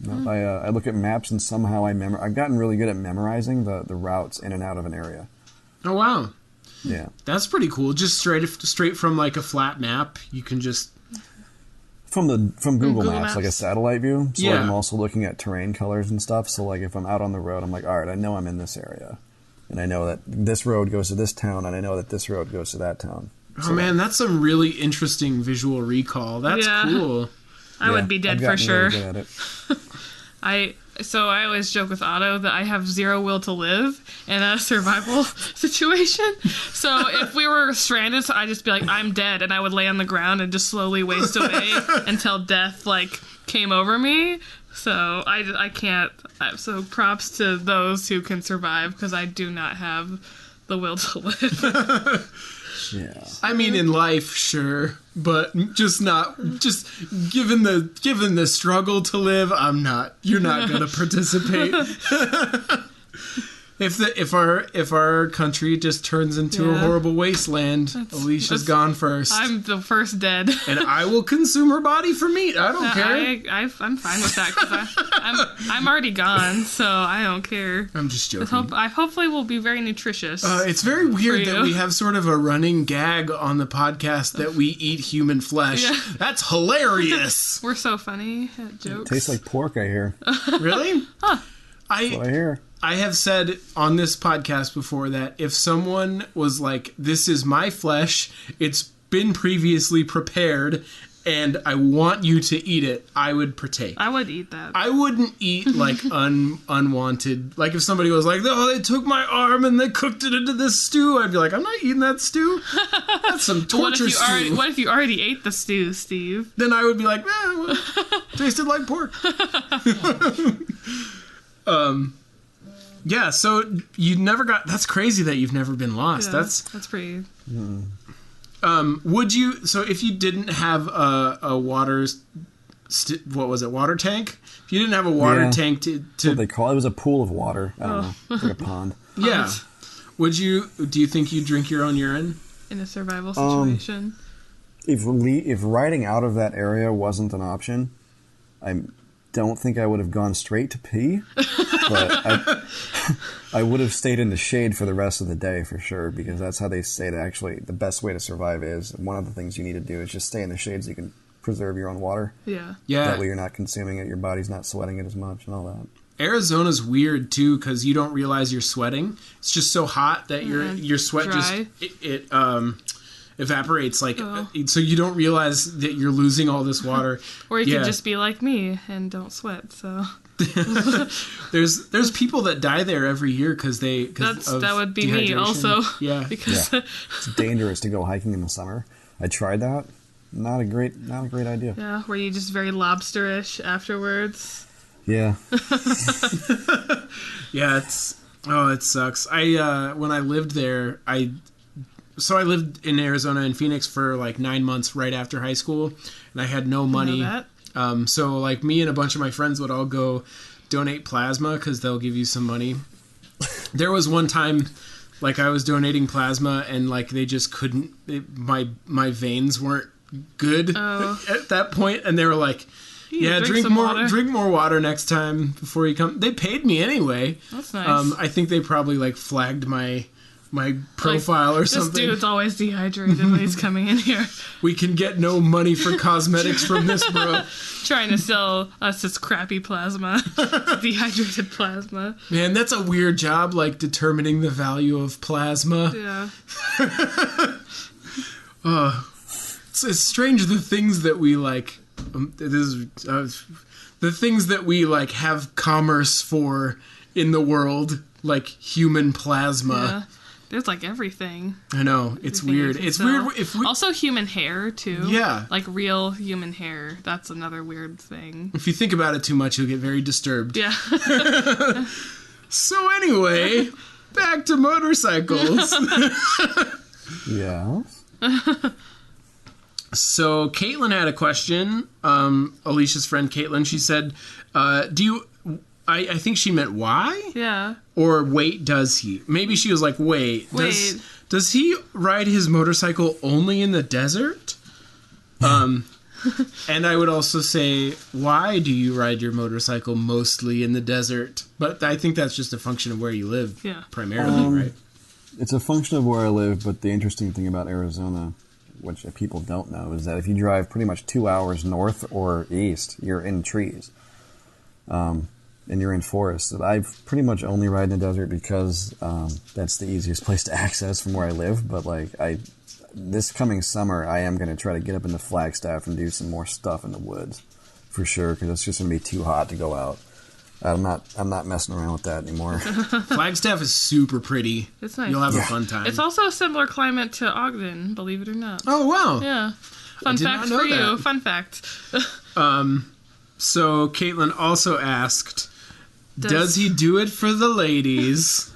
No, I look at maps and somehow I've gotten really good at memorizing the routes in and out of an area. Oh, wow. Yeah. That's pretty cool. Just straight from like a flat map, you can just... From Google Maps, like a satellite view. So Yeah. I'm also looking at terrain colors and stuff. So like if I'm out on the road, I'm like, all right, I know I'm in this area. And I know that this road goes to this town, and I know that this road goes to that town. Oh, man, that's some really interesting visual recall. That's cool. I would be dead I've for gotten sure. really good at it. So I always joke with Otto that I have zero will to live in a survival situation. So if we were stranded, I'd just be like, I'm dead, and I would lay on the ground and just slowly waste away until death came over me. So I can't. So props to those who can survive, because I do not have the will to live. Yeah. I mean, in life, sure, but just given the struggle to live, you're not going to participate. If our country just turns into a horrible wasteland, Alicia's gone first. I'm the first dead. And I will consume her body for meat. I don't care. I'm fine with that, because I'm already gone, so I don't care. I'm just joking. I hopefully will be very nutritious. It's very weird that we have sort of a running gag on the podcast that we eat human flesh. Yeah. That's hilarious. We're so funny at jokes. Tastes like pork, I hear. Really? Huh. That's what I hear. I have said on this podcast before that if someone was like, this is my flesh, it's been previously prepared, and I want you to eat it, I would partake. I would eat that. I wouldn't eat unwanted. Like if somebody was like, oh, they took my arm and they cooked it into this stew, I'd be like, I'm not eating that stew. That's some torture stew. What if you already ate the stew, Steve? Then I would be like, well, tasted like pork. Yeah, so you never got... That's crazy that you've never been lost. Yeah, that's pretty... would you... So if you didn't have a water... what was it? Water tank? If you didn't have a water tank to... What they call it. It was a pool of water. I don't know. It's like a pond. Yeah. Would you... Do you think you'd drink your own urine? In a survival situation? If riding out of that area wasn't an option, I don't think I would have gone straight to pee, but I would have stayed in the shade for the rest of the day for sure, because that's how they say that actually the best way to survive is, one of the things you need to do is just stay in the shade so you can preserve your own water. Yeah. Yeah. That way you're not consuming it, your body's not sweating it as much and all that. Arizona's weird too because you don't realize you're sweating. It's just so hot that your sweat dry. just evaporates so you don't realize that you're losing all this water. Or you could just be like me and don't sweat. So there's people that die there every year because that would be me also. Yeah, because it's dangerous to go hiking in the summer. I tried that. Not a great idea. Yeah, were you just very lobsterish afterwards? Yeah. Yeah, it sucks. When I lived there, I lived in Arizona and Phoenix for like 9 months right after high school, and I had no money. So like me and a bunch of my friends would all go donate plasma because they'll give you some money. There was one time like I was donating plasma and like they just couldn't. My veins weren't good at that point, and they were like, "Yeah, drink more water next time before you come." They paid me anyway. That's nice. I think they probably like flagged my profile or something. This dude's always dehydrated when he's coming in here. We can get no money for cosmetics from this bro. Trying to sell us this crappy plasma, dehydrated plasma. Man, that's a weird job, like determining the value of plasma. Yeah. It's strange the things that we like. The things that we like have commerce for in the world, like human plasma. Yeah. There's like everything. I know, it's weird. It's weird if we also human hair too. Yeah, like real human hair. That's another weird thing. If you think about it too much, you'll get very disturbed. Yeah. So anyway, back to motorcycles. Yeah. So Caitlin had a question. Alicia's friend Caitlin. She said, "Do you?" I think she meant why. Yeah. Or wait, does he? Maybe she was like, wait. Does he ride his motorcycle only in the desert? And I would also say, why do you ride your motorcycle mostly in the desert? But I think that's just a function of where you live, primarily, right? It's a function of where I live, but the interesting thing about Arizona, which people don't know, is that if you drive pretty much 2 hours north or east, you're in trees. And you're in forests. I've pretty much only ride in the desert because that's the easiest place to access from where I live. But like this coming summer, I am going to try to get up into Flagstaff and do some more stuff in the woods for sure, because it's just going to be too hot to go out. I'm not messing around with that anymore. Flagstaff is super pretty. It's nice. You'll have a fun time. It's also a similar climate to Ogden, believe it or not. Oh wow! Yeah. Fun fact for you. Fun fact. So Caitlin also asked, does he do it for the ladies?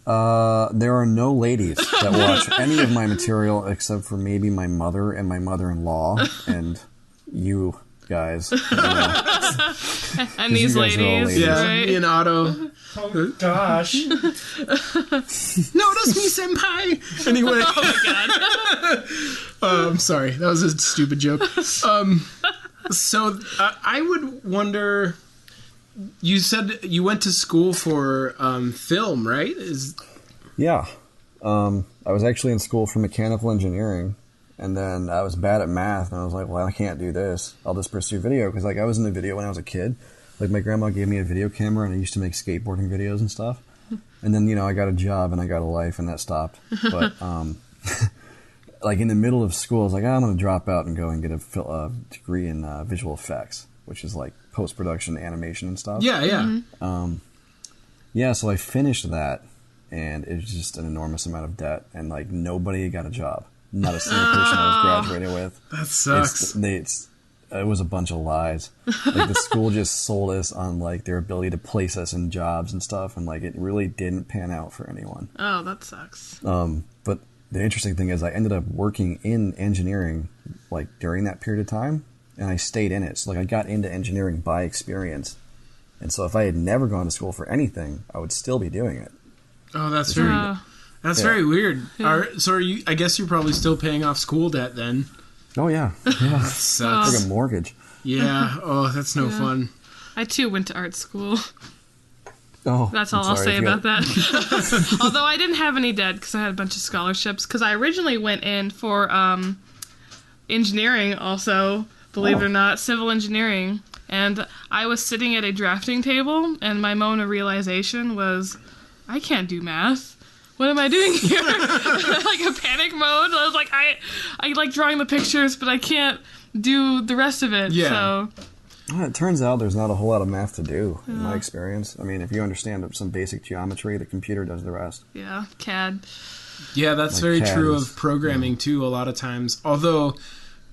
There are no ladies that watch any of my material except for maybe my mother and my mother-in-law and you guys. And these ladies. Yeah, right? me and Otto. Oh, gosh. Notice me, senpai! Anyway. Oh, my God. Sorry, that was a stupid joke. So I would wonder... You said you went to school for film, right? Yeah. I was actually in school for mechanical engineering, and then I was bad at math, and I was like, well, I can't do this. I'll just pursue video, because like I was in the video when I was a kid. Like my grandma gave me a video camera, and I used to make skateboarding videos and stuff. And then, I got a job, and I got a life, and that stopped. But like in the middle of school, I was like, I'm going to drop out and go and get a degree in visual effects, which is like post-production animation and stuff. Yeah, yeah. Mm-hmm. So I finished that, and it was just an enormous amount of debt, and like nobody got a job. Not a single person I was graduating with. That sucks. It was a bunch of lies. Like the school just sold us on like their ability to place us in jobs and stuff, and like it really didn't pan out for anyone. Oh, that sucks. But the interesting thing is I ended up working in engineering like during that period of time. And I stayed in it. So, like, I got into engineering by experience. And so if I had never gone to school for anything, I would still be doing it. Oh, that's very weird. Yeah. So are you... I guess you're probably still paying off school debt, then. Oh, yeah. Yeah. That sucks. It's like a mortgage. Yeah. Oh, that's no fun. I, too, went to art school. Oh, that's all I'll say about that. Although I didn't have any debt because I had a bunch of scholarships. Because I originally went in for... engineering also, believe it or not, civil engineering. And I was sitting at a drafting table, and my moment of realization was, I can't do math. What am I doing here? Like a panic mode. I was like, I like drawing the pictures, but I can't do the rest of it. Yeah. So. Well, it turns out there's not a whole lot of math to do, in my experience. I mean, if you understand some basic geometry, the computer does the rest. Yeah, CAD. Yeah, that's Like very CAD true is- of programming, too, a lot of times. Although,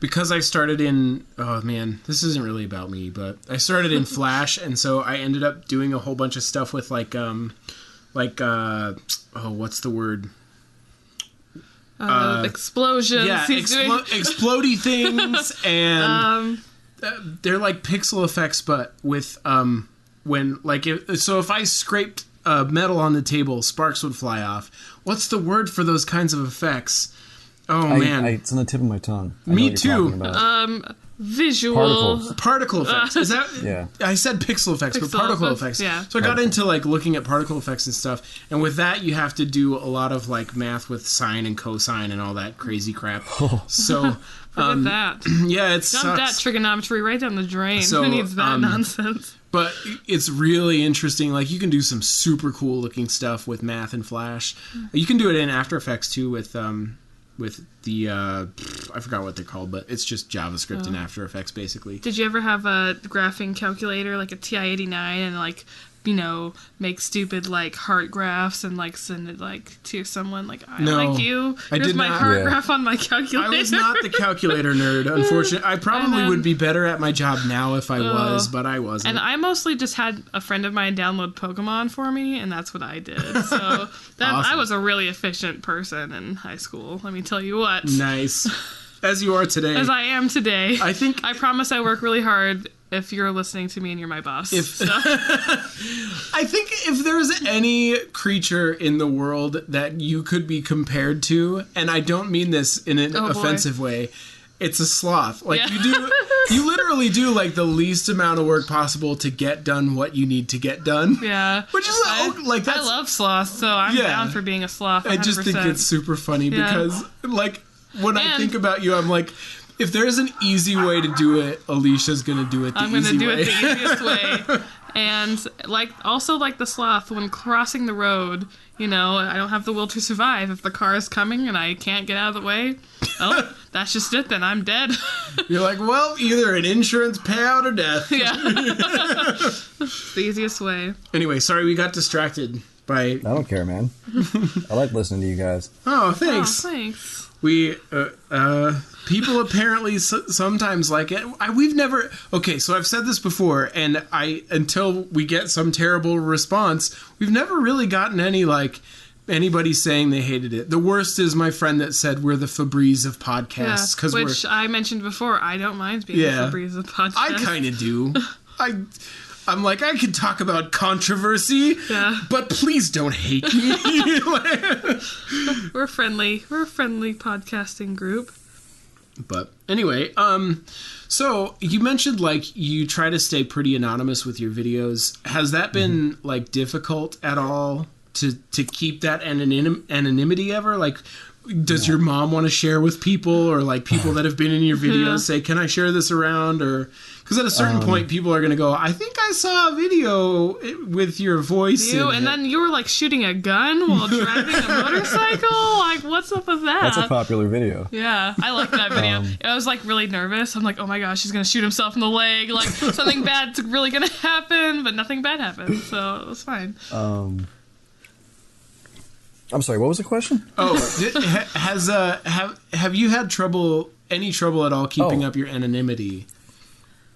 because I started in... Oh, man, this isn't really about me, but I started in Flash, and so I ended up doing a whole bunch of stuff with, what's the word? Explosions. Yeah, explodey things, and they're like pixel effects, but with if I scraped metal on the table, sparks would fly off. What's the word for those kinds of effects? Oh man, it's on the tip of my tongue. I know Me what you're too. talking about. Visual. Particles. particle effects. Is that? Yeah. I said pixel effects, but Pixel particle effects, effects. yeah. So I got into like looking at particle effects and stuff, and with that you have to do a lot of like math with sine and cosine and all that crazy crap. So. Forget that. Yeah, it Dump that sucks. trigonometry right down the drain. So, Who needs that nonsense? But it's really interesting. Like, you can do some super cool looking stuff with math and Flash. You can do it in After Effects too with the I forgot what they're called, but it's just JavaScript in After Effects basically. Did you ever have a graphing calculator like a TI-89 and like, make stupid like heart graphs and like send it like to someone like, I No, like you. I Here's did my not. heart Yeah. graph on my calculator. I was not the calculator nerd, unfortunately. I probably And, would be better at my job now if I was, but I wasn't. And I mostly just had a friend of mine download Pokemon for me, and that's what I did. So I Awesome. was a really efficient person in high school. Let me tell you what. Nice. As you are today. As I am today. I think I promise I work really hard if you're listening to me and you're my boss. I think if there's any creature in the world that you could be compared to, and I don't mean this in an Oh, boy. offensive way, it's a sloth. Like Yeah. you literally do like the least amount of work possible to get done what you need to get done. Yeah. Which is like that's I love sloths, so I'm Yeah. down for being a sloth. 100%. I just think it's super funny Yeah. because like when I And- think about you, I'm like, if there's an easy way to do it, Alicia's gonna do it the I'm going to easy do way. it the easiest way. And also like the sloth, when crossing the road, I don't have the will to survive. If the car is coming and I can't get out of the way, that's just it. Then I'm dead. You're like, well, either an insurance payout or death. Yeah, it's the easiest way. Anyway, sorry we got distracted by. I don't care, man. I like listening to you guys. Oh, Oh, thanks. thanks. We people apparently sometimes like it. We've never. Okay, so I've said this before, and until we get some terrible response, we've never really gotten anybody saying they hated it. The worst is my friend that said we're the Febreze of podcasts because Which I mentioned before. I don't mind being Yeah. a Febreze of podcast. I kind of do. I'm like, I could talk about controversy, Yeah. but please don't hate me. We're friendly. We're a friendly podcasting group. But anyway, so you mentioned like you try to stay pretty anonymous with your videos. Has that been like difficult at all to keep that anonymity ever? Like, does your mom want to share with people, or like people that have been in your videos say, "Can I share this around?" Or because at a certain point, people are going to go, "I think I saw a video with your voice." And then you were like shooting a gun while driving a motorcycle. Like, what's up with that? That's a popular video. Yeah, I like that video. I was like really nervous. I'm like, oh my gosh, he's gonna shoot himself in the leg. Like something bad's really gonna happen, but nothing bad happened, so it was fine. I'm sorry, what was the question? Oh, have you had any trouble at all keeping up your anonymity?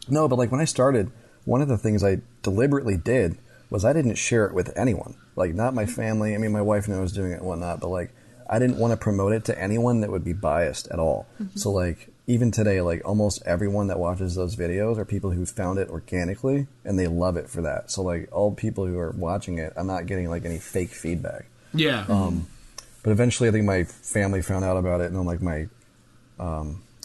No, but like when I started, one of the things I deliberately did was I didn't share it with anyone. Like not my family. I mean, my wife knew I was doing it and whatnot, but like I didn't want to promote it to anyone that would be biased at all. So like even today, like almost everyone that watches those videos are people who found it organically and they love it for that. So like all people who are watching it, I'm not getting like any fake feedback. Yeah. But eventually I think my family found out about it, and then like my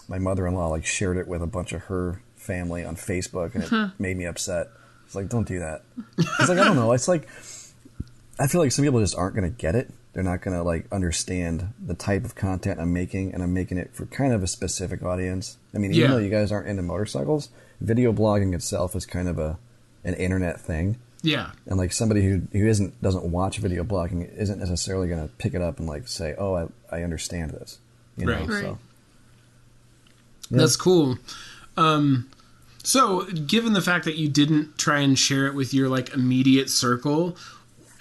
mother-in-law like shared it with a bunch of her family on Facebook, and it made me upset. It's like, don't do that. It's like, I don't know. It's like, I feel like some people just aren't going to get it. They're not going to like understand the type of content I'm making, and I'm making it for kind of a specific audience. I mean, even though you guys aren't into motorcycles, video blogging itself is kind of an internet thing. Yeah. And like somebody who doesn't watch video blogging isn't necessarily going to pick it up and like say, "Oh, I understand this." You know, Right. so yeah. That's cool. So, given the fact that you didn't try and share it with your like immediate circle,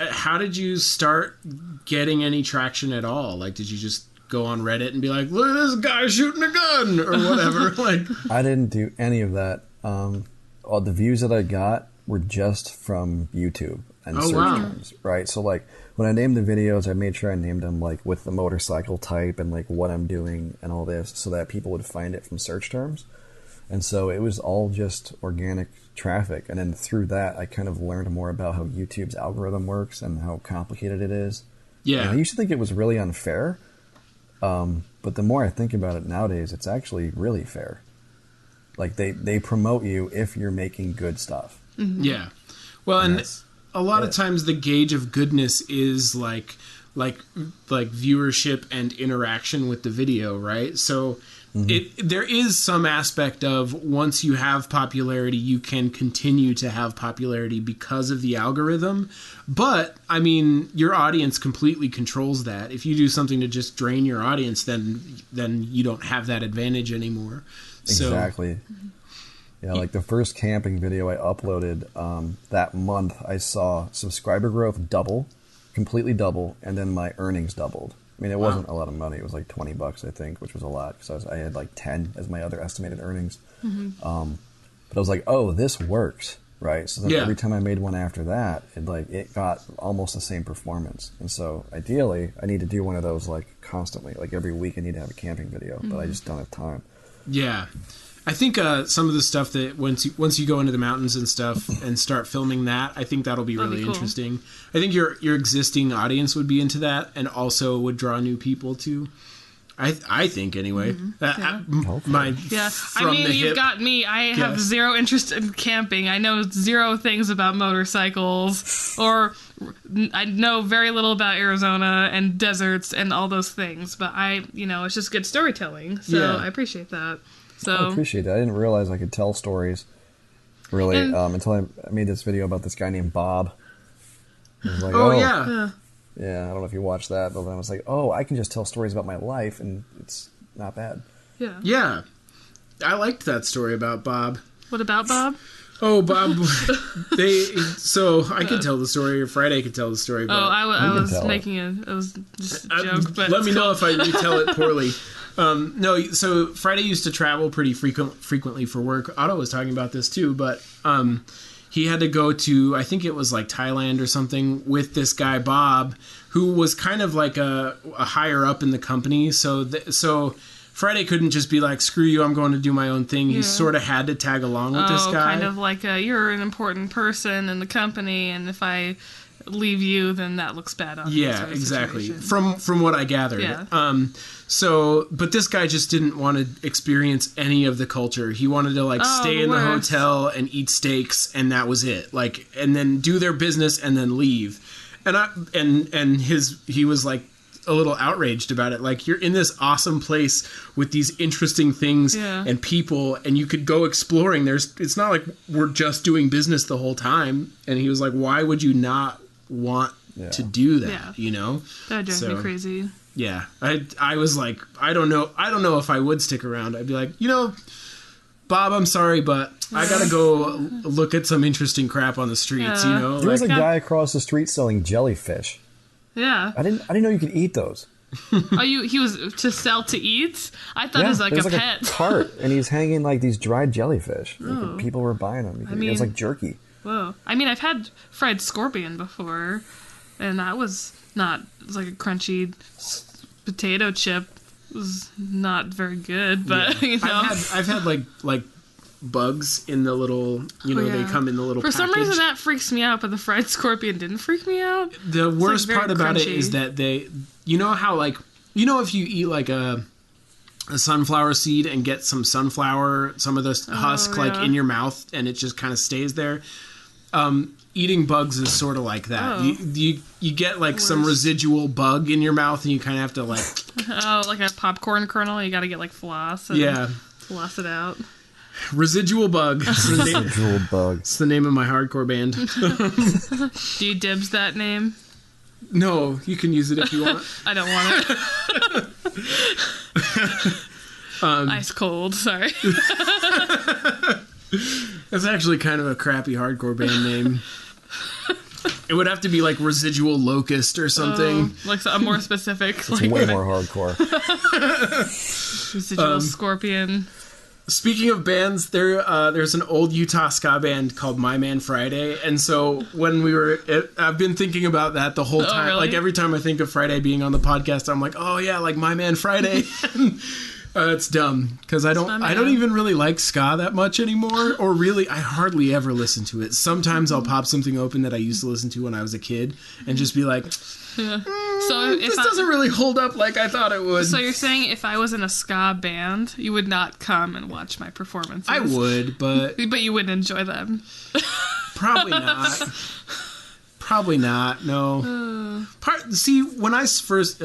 how did you start getting any traction at all? Like, did you just go on Reddit and be like, "Look at this guy shooting a gun" or whatever? Like, I didn't do any of that. All the views that I got were just from YouTube and search terms, right? So like when I named the videos, I made sure I named them like with the motorcycle type and like what I'm doing and all this, so that people would find it from search terms. And so it was all just organic traffic. And then through that, I kind of learned more about how YouTube's algorithm works and how complicated it is. yeah. And I used to think it was really unfair. But the more I think about it nowadays, it's actually really fair. Like they promote you if you're making good stuff. Yeah. Well, and a lot of times the gauge of goodness is like viewership and interaction with the video, right? So there is some aspect of once you have popularity, you can continue to have popularity because of the algorithm. But I mean, your audience completely controls that. If you do something to just drain your audience, then you don't have that advantage anymore. Exactly. Yeah, like the first camping video I uploaded that month, I saw subscriber growth double, completely double, and then my earnings doubled. I mean, it wasn't a lot of money. It was like $20, I think, which was a lot because I had like 10 as my other estimated earnings. But I was like, oh, this works, right? So then every time I made one after that, it got almost the same performance. And so ideally, I need to do one of those like constantly. Like every week, I need to have a camping video, but I just don't have time. Yeah. I think some of the stuff that once you go into the mountains and stuff and start filming that, I think that'll be really interesting. I think your existing audience would be into that and also would draw new people too. I think anyway. I mean, you've got me. I have zero interest in camping. I know zero things about motorcycles, or I know very little about Arizona and deserts and all those things. But it's just good storytelling. So I appreciate that. So I appreciate that. I didn't realize I could tell stories, really, until I made this video about this guy named Bob. I was like, yeah, I don't know if you watched that, but then I was like, oh, I can just tell stories about my life, and it's not bad. Yeah. Yeah. I liked that story about Bob. What about Bob? Oh, Bob. I could tell the story, or Friday could tell the story. But I was making it was just a joke. But let me know if I retell it poorly. So Friday used to travel pretty frequently for work. Otto was talking about this too, but he had to go to, I think it was like Thailand or something, with this guy Bob, who was kind of like a higher up in the company. So Friday couldn't just be like, "Screw you, I'm going to do my own thing." He sort of had to tag along with this guy. Kind of like you're an important person in the company, and if I leave you, then that looks bad on you. Yeah, exactly. From what I gathered. Yeah. But this guy just didn't want to experience any of the culture. He wanted to stay in the hotel and eat steaks, and that was it. And then do their business and then leave. And he was like a little outraged about it. Like, you're in this awesome place with these interesting things and people, and you could go exploring. It's not like we're just doing business the whole time. And he was like, why would you not want to do that? That drives me crazy. Yeah, I was like, I don't know if I would stick around. I'd be like, Bob, I'm sorry, but I gotta go look at some interesting crap on the streets. There was a guy across the street selling jellyfish. Yeah, I didn't know you could eat those. He was to sell to eat? I thought it was like a pet. A cart, and he's hanging like these dried jellyfish. People were buying them. It was like jerky. Whoa! I mean, I've had fried scorpion before, and that was not. It was like a crunchy potato chip. It was not very good, but I've had like bugs in the little. They come in the little. For package. some reason, that freaks me out, but the fried scorpion didn't freak me out. The worst part about it is that they. How if you eat like a sunflower seed and get some of the husk in your mouth and it just kind of stays there. Eating bugs is sort of like that. Oh. You get like some residual bug in your mouth, and you kind of have to like... Oh, like a popcorn kernel? You got to get like floss and floss it out. Residual bug. Residual bug. It's the name of my hardcore band. Do you dibs that name? No, you can use it if you want. I don't want it. Ice cold, sorry. That's actually kind of a crappy hardcore band name. It would have to be like Residual Locust or something. Like a more specific. It's way more hardcore. Residual Scorpion. Speaking of bands, there's an old Utah ska band called My Man Friday, and so when I've been thinking about that the whole time. Really? Like every time I think of Friday being on the podcast, I'm like, oh yeah, like My Man Friday. It's dumb because I don't even really like ska that much anymore, or really I hardly ever listen to it. Sometimes I'll pop something open that I used to listen to when I was a kid and just be like, So this doesn't really hold up like I thought it would. So you're saying if I was in a ska band, you would not come and watch my performances? I would, but you wouldn't enjoy them. Probably not. Probably not. No. See, when I first.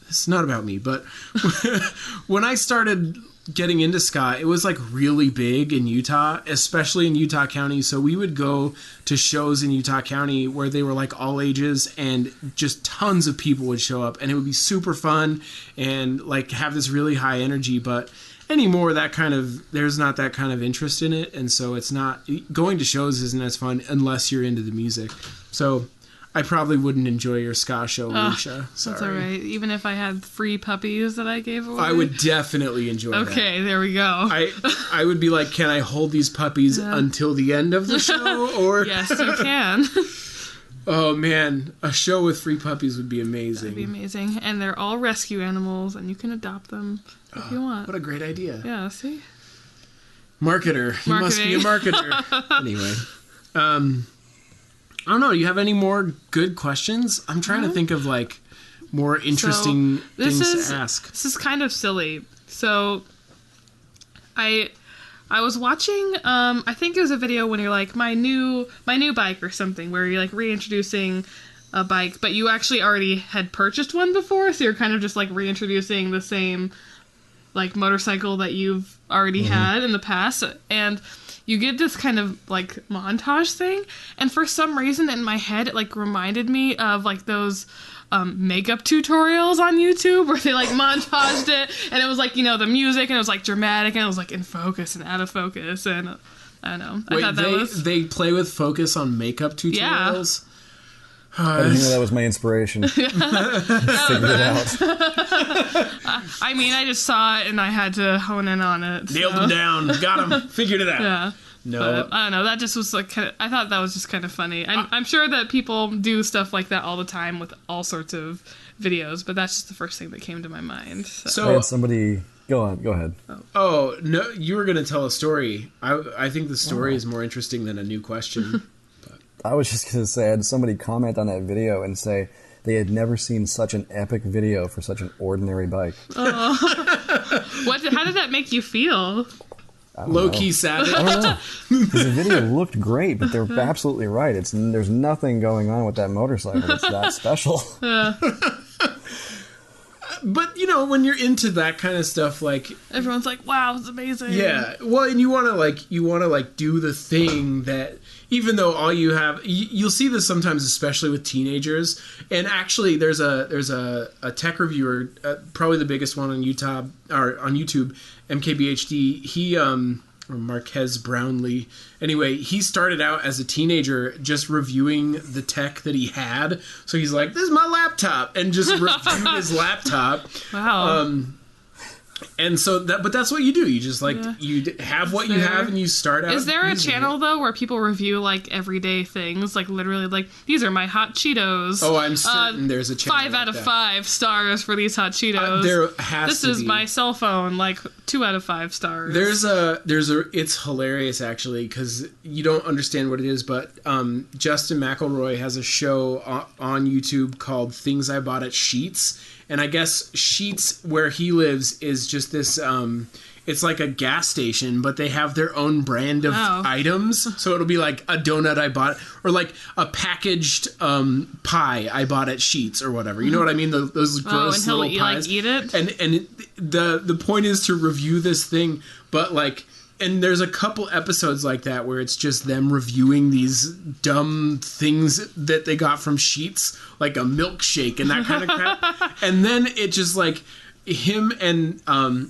It's not about me, but when I started getting into ska, it was like really big in Utah, especially in Utah County. So we would go to shows in Utah County where they were like all ages, and just tons of people would show up, and it would be super fun and like have this really high energy. But anymore, there's not that kind of interest in it, and so it's not, going to shows isn't as fun unless you're into the music. So I probably wouldn't enjoy your ska show, Alicia. Sorry. That's all right. Even if I had free puppies that I gave away? I would definitely enjoy that. Okay, there we go. I would be like, can I hold these puppies until the end of the show? Or yes, you can. Oh, man. A show with free puppies would be amazing. That'd be amazing. And they're all rescue animals, and you can adopt them if you want. What a great idea. Yeah, see? Marketer. You must be a marketer. Anyway. I don't know. Do you have any more good questions? I'm trying to think of like more interesting things to ask. This is kind of silly. So I was watching I think it was a video when you're like my new bike or something, where you're like reintroducing a bike, but you actually already had purchased one before, so you're kind of just like reintroducing the same like motorcycle that you've already had in the past, and you get this kind of like montage thing, and for some reason in my head it like reminded me of like those makeup tutorials on YouTube where they like montaged it, and it was like, you know, the music, and it was like dramatic, and it was like in focus and out of focus, and I don't know. Wait, I thought they play with focus on makeup tutorials? I didn't know that was my inspiration. Figured it out. I mean, I just saw it and I had to hone in on it. Nailed them down. Got them. Figured it out. Yeah. No. But, I don't know. That just was like I thought that was just kind of funny. I'm sure that people do stuff like that all the time with all sorts of videos, but that's just the first thing that came to my mind. So I had somebody... Go ahead. Oh, no, you were going to tell a story. I think the story is more interesting than a new question. I was just going to say, I had somebody comment on that video and say they had never seen such an epic video for such an ordinary bike. Oh. How did that make you feel? Low-key savage. I don't know. Because the video looked great, but they're absolutely right. There's nothing going on with that motorcycle that's that special. But, you know, when you're into that kind of stuff, like... Everyone's like, wow, it's amazing. Yeah. Well, and you want to do the thing that... Even though all you have... You'll see this sometimes, especially with teenagers. And actually, there's a tech reviewer, probably the biggest one on YouTube, MKBHD. He... or Marquez Brownlee. Anyway, he started out as a teenager just reviewing the tech that he had. So he's like, this is my laptop, and just reviewed his laptop. Wow. And so but that's what you do. You just you have what you have, and you start out. Is there a channel though where people review like everyday things, like literally like these are my hot Cheetos? Oh, I'm certain there's a channel 5 out of 5 stars for these hot Cheetos. There has this to be. This is my cell phone, like 2 out of 5 stars. It's hilarious actually, because you don't understand what it is, but Justin McElroy has a show on YouTube called Things I Bought at Sheetz. And I guess Sheetz, where he lives, is just this... it's like a gas station, but they have their own brand of items. So it'll be like a donut I bought, or like a packaged pie I bought at Sheetz or whatever. You know what I mean? Those gross and little pies. Like, eat it? And the point is to review this thing, but like... And there's a couple episodes like that where it's just them reviewing these dumb things that they got from Sheetz, like a milkshake and that kind of crap. And then it just like him and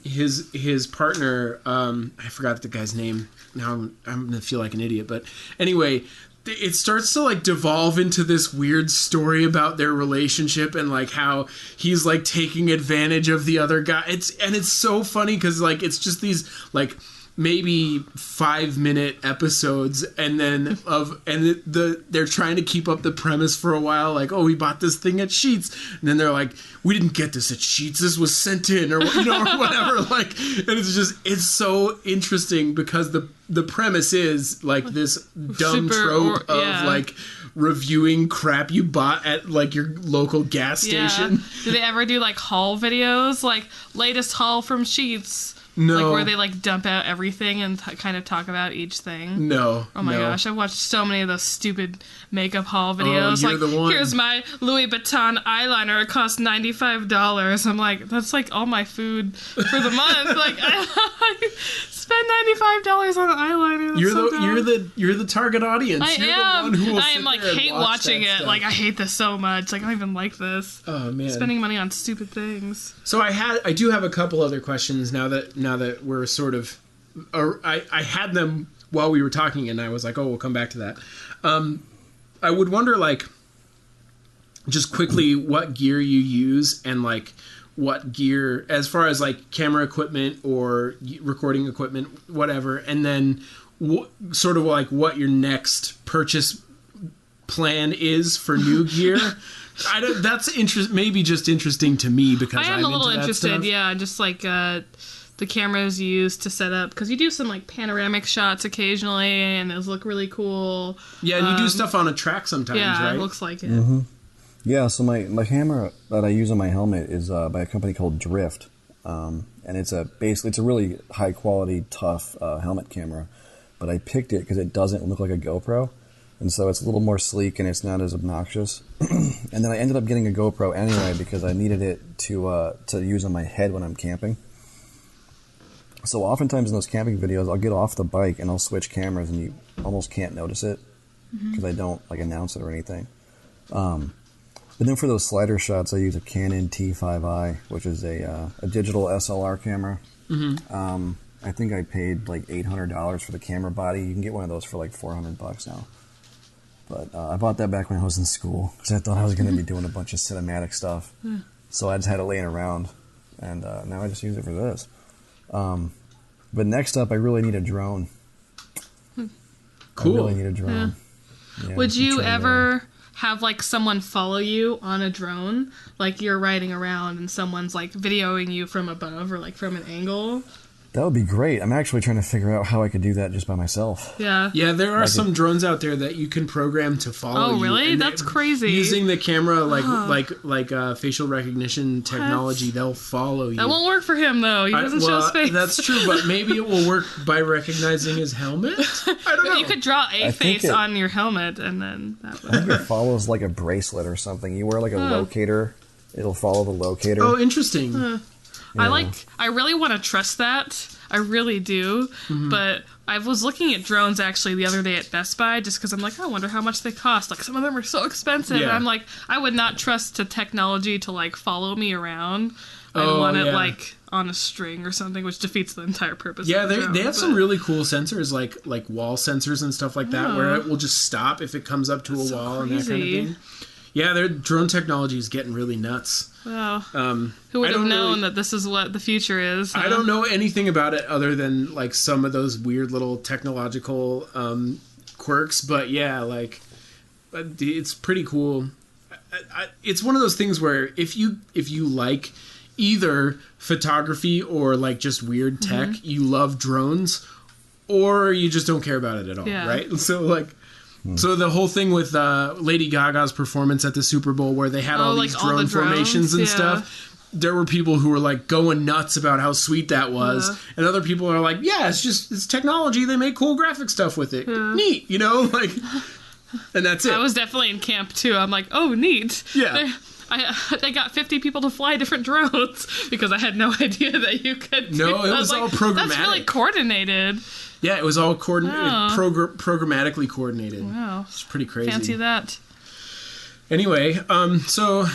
his partner, I forgot the guy's name. Now I'm going to feel like an idiot. But anyway, it starts to like devolve into this weird story about their relationship and like how he's like taking advantage of the other guy. It's so funny because like it's just these like... maybe 5-minute episodes, and then they're trying to keep up the premise for a while, like, oh, we bought this thing at Sheetz, and then they're like, we didn't get this at Sheetz, this was sent in, or or whatever, like, and it's so interesting because the premise is like this dumb trope of like reviewing crap you bought at like your local gas station. Do they ever do like haul videos, like latest haul from Sheetz? No. Like where they like dump out everything and kind of talk about each thing? No. Oh my gosh, I've watched so many of those stupid makeup haul videos. You're the one. Here's my Louis Vuitton eyeliner. It costs $95. I'm like, that's like all my food for the month. Like, I spend $95 on eyeliner. That's you're the target audience. I you're am. The one who will I am like hate watching it. Like I hate this so much. Like I don't even like this. Oh man, spending money on stupid things. So I do have a couple other questions now that we're sort of, I had them while we were talking and I was like, oh, we'll come back to that. I would wonder like, just quickly what gear you use and like what gear as far as like camera equipment or recording equipment, whatever, and then sort of like what your next purchase plan is for new gear. That's maybe just interesting to me because I'm a little into that interested. stuff. Yeah, just like the cameras you use to set up, because you do some like panoramic shots occasionally, and those look really cool. Yeah, and you do stuff on a track sometimes, right? Yeah, it looks like it. Mm-hmm. Yeah, so my camera that I use on my helmet is by a company called Drift, and it's a really high quality, tough helmet camera. But I picked it because it doesn't look like a GoPro, and so it's a little more sleek and it's not as obnoxious. And then I ended up getting a GoPro anyway because I needed it to use on my head when I'm camping. So oftentimes in those camping videos, I'll get off the bike and I'll switch cameras, and you almost can't notice it because I don't like announce it or anything. But then for those slider shots, I use a Canon T5i, which is a digital SLR camera. Mm-hmm. I think I paid like $800 for the camera body. You can get one of those for like $400 now. But I bought that back when I was in school because I thought I was going to be doing a bunch of cinematic stuff. So I just had it laying around, and now I just use it for this. But next up, I really need a drone. Cool. I really need a drone. Yeah, would you ever have like someone follow you on a drone? Like you're riding around and someone's like videoing you from above or like from an angle? That would be great. I'm actually trying to figure out how I could do that just by myself. Yeah. Yeah, there are some drones out there that you can program to follow you. Oh, really? That's crazy. Using the camera like facial recognition technology, they'll follow you. That won't work for him though. He doesn't show his face. That's true, but maybe it will work by recognizing his helmet. I don't know. You could draw a face on your helmet and then that would I think it follows like a bracelet or something. You wear like a locator. It'll follow the locator. Oh, interesting. Yeah. I really want to trust that. I really do. Mm-hmm. But I was looking at drones actually the other day at Best Buy just because I'm like, I wonder how much they cost. Like some of them are so expensive. Yeah. And I'm like, I would not trust the technology to like follow me around. I'd want it like on a string or something, which defeats the entire purpose. Yeah, of the drone, they have some really cool sensors like wall sensors and stuff like that where it will just stop if it comes up to a wall and that kind of thing. Yeah, their drone technology is getting really nuts. Wow. Who would have known that this is what the future is? Huh? I don't know anything about it other than like some of those weird little technological quirks, but yeah, like it's pretty cool. It's one of those things where if you like either photography or like just weird tech, you love drones, or you just don't care about it at all, right? So like. So the whole thing with Lady Gaga's performance at the Super Bowl where they had all these drone formations and stuff, there were people who were like going nuts about how sweet that was, and other people are like, yeah, it's technology. They make cool graphic stuff with it. Neat, like, and that's it. I was definitely in camp too. I'm like, oh, neat. Yeah. They got 50 people to fly different drones because I had no idea that you could. No, it was all programmatic. That's really coordinated. Yeah, it was all programmatically coordinated. Wow, it's pretty crazy. Fancy that. Anyway, so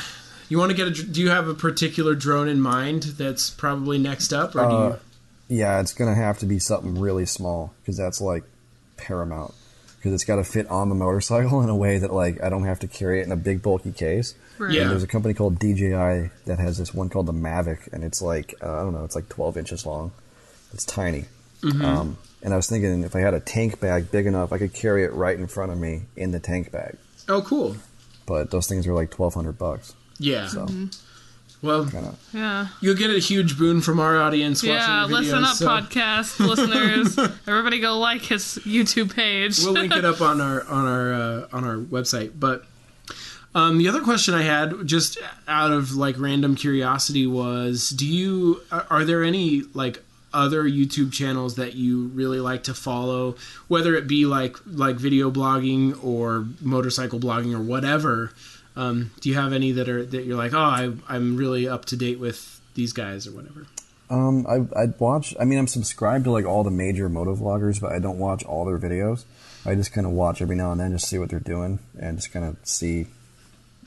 you want to do you have a particular drone in mind that's probably next up, or do you? Yeah, it's gonna have to be something really small because that's like paramount. Because it's got to fit on the motorcycle in a way that like I don't have to carry it in a big bulky case. Right. Yeah. And there's a company called DJI that has this one called the Mavic, and it's like I don't know, it's like 12 inches long. It's tiny. Mm-hmm. And I was thinking if I had a tank bag big enough, I could carry it right in front of me in the tank bag. Oh, cool. But those things are like $1,200. Yeah. So, well, yeah, you'll get a huge boon from our audience watching your videos. Listen up, podcast listeners. Everybody, go like his YouTube page. We'll link it up on our website. But the other question I had, just out of like random curiosity, was: are there any like other YouTube channels that you really like to follow, whether it be like video blogging or motorcycle blogging or whatever? Do you have any that you're like, oh, I'm really up to date with these guys or whatever? I'd watch. I mean, I'm subscribed to like all the major moto vloggers, but I don't watch all their videos. I just kind of watch every now and then, just see what they're doing, and just kind of see,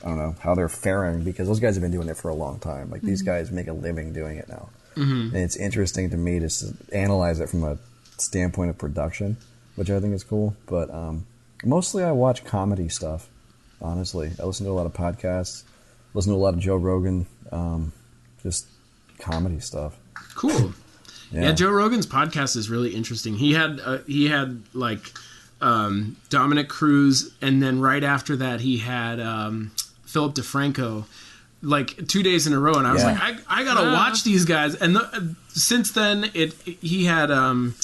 I don't know, how they're faring, because those guys have been doing it for a long time. Like these guys make a living doing it now, and it's interesting to me to analyze it from a standpoint of production, which I think is cool. But mostly I watch comedy stuff. Honestly, I listen to a lot of podcasts, listen to a lot of Joe Rogan, just comedy stuff. Cool. Yeah, Joe Rogan's podcast is really interesting. He had like Dominic Cruz, and then right after that he had Philip DeFranco, like 2 days in a row, and I was like, I gotta watch these guys. And since then, he had the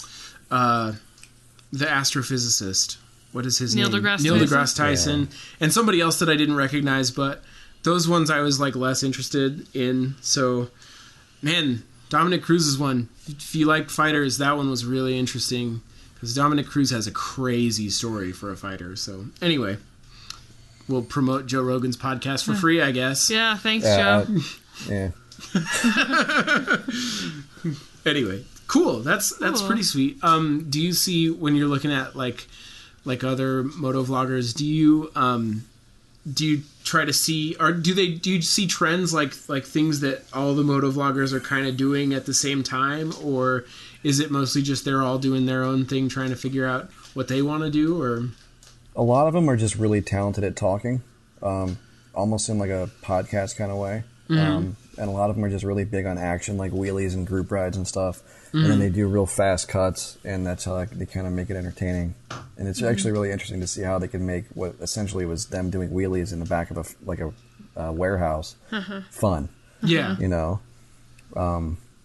astrophysicist. What is his name? Neil deGrasse Tyson. Yeah. And somebody else that I didn't recognize, but those ones I was like less interested in. So, man, Dominic Cruz's one, if you liked fighters, that one was really interesting, because Dominic Cruz has a crazy story for a fighter. So, anyway, we'll promote Joe Rogan's podcast for free, I guess. Yeah, thanks, Joe. Anyway, cool. That's pretty sweet. Do you see, when you're looking at like other moto vloggers, do you try to see, or do you see trends like things that all the moto vloggers are kind of doing at the same time, or is it mostly just they're all doing their own thing, trying to figure out what they want to do? Or a lot of them are just really talented at talking, almost in like a podcast kind of way. And a lot of them are just really big on action, like wheelies and group rides and stuff. And then they do real fast cuts, and that's how they kind of make it entertaining. And it's actually really interesting to see how they can make what essentially was them doing wheelies in the back of a warehouse fun. Yeah,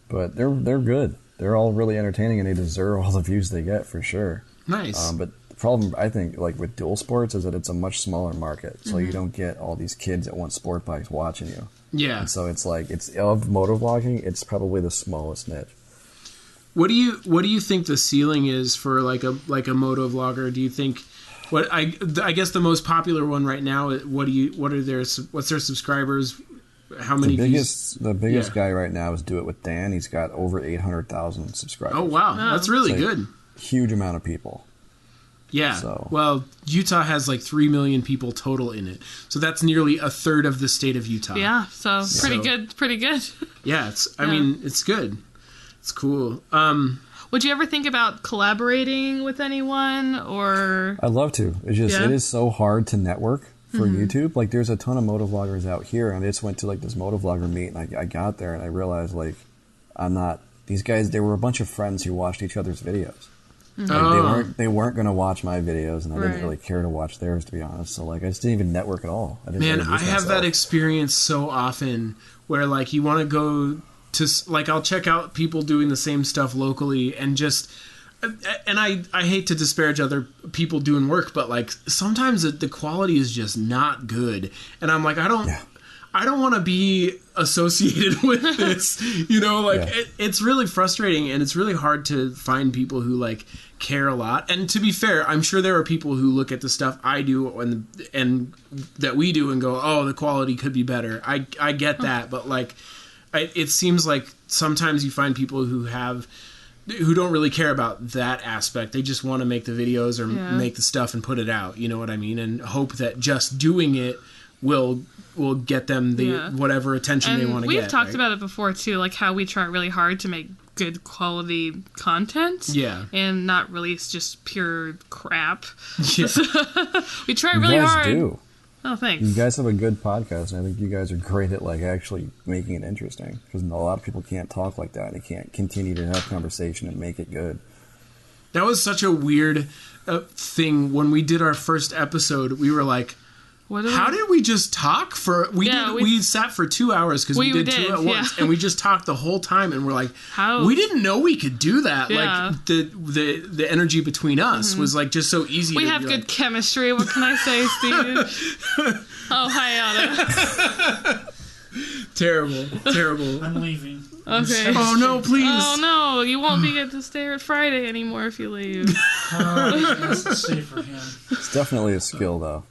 but they're good. They're all really entertaining, and they deserve all the views they get for sure. Nice. But the problem, I think, like with dual sports, is that it's a much smaller market, so you don't get all these kids that want sport bikes watching you. Yeah. And so it's like, it's of motovlogging, it's probably the smallest niche. What do you think the ceiling is for like a moto vlogger? Do you think I guess the most popular one right now, what's their subscribers? How many views? The biggest guy right now is Do It With Dan. He's got over 800,000 subscribers. Oh wow, that's really good. Huge amount of people. Yeah. So. Well, Utah has like 3 million people total in it, so that's nearly a third of the state of Utah. Yeah. So pretty good. Yeah. I mean, it's good. It's cool. Would you ever think about collaborating with anyone, or? I'd love to. It's just it is so hard to network for YouTube. Like, there's a ton of motovloggers out here, and I just went to like this motovlogger meet, and I got there and I realized like I'm not. These guys, they were a bunch of friends who watched each other's videos. Like, they weren't going to watch my videos, and I didn't really care to watch theirs, to be honest. So like I just didn't even network at all. I have that experience so often where like you want to go to, like, I'll check out people doing the same stuff locally, and I hate to disparage other people doing work, but like sometimes the quality is just not good, and I'm like, I I don't want to be associated with this, it's really frustrating, and it's really hard to find people who like care a lot. And to be fair, I'm sure there are people who look at the stuff I do and that we do and go, oh, the quality could be better. I get that, but like, it seems like sometimes you find people who don't really care about that aspect. They just want to make the videos or make the stuff and put it out. You know what I mean? And hope that just doing it will get them the whatever attention they want to get. We've talked about it before too, like how we try really hard to make good quality content. Yeah. And not release just pure crap. Yeah. We try really hard. You guys do. Oh, thanks. You guys have a good podcast, and I think you guys are great at like actually making it interesting, because a lot of people can't talk like that. They can't continue to have conversation and make it good. That was such a weird thing. When we did our first episode, we were like, how did we just talk for... We sat for 2 hours because we did 2 at once, and we just talked the whole time, and we're like, we didn't know we could do that. Yeah. Like, the energy between us was like just so easy. We have good chemistry. What can I say, Steve? Oh, hi, Anna. Terrible. I'm leaving. Okay. Oh, no, please. Oh, no. You won't be able to stay at Friday anymore if you leave. It has to stay for him. It's definitely a skill, though.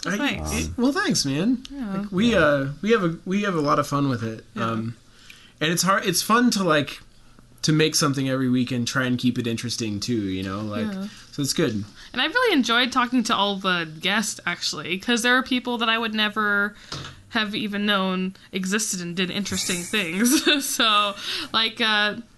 Thanks. Well, thanks, man. Yeah. Like, we have a lot of fun with it, and it's hard. It's fun to make something every week and try and keep it interesting too. So it's good. And I really enjoyed talking to all the guests actually, because there are people that I would never have even known existed and did interesting things. So, like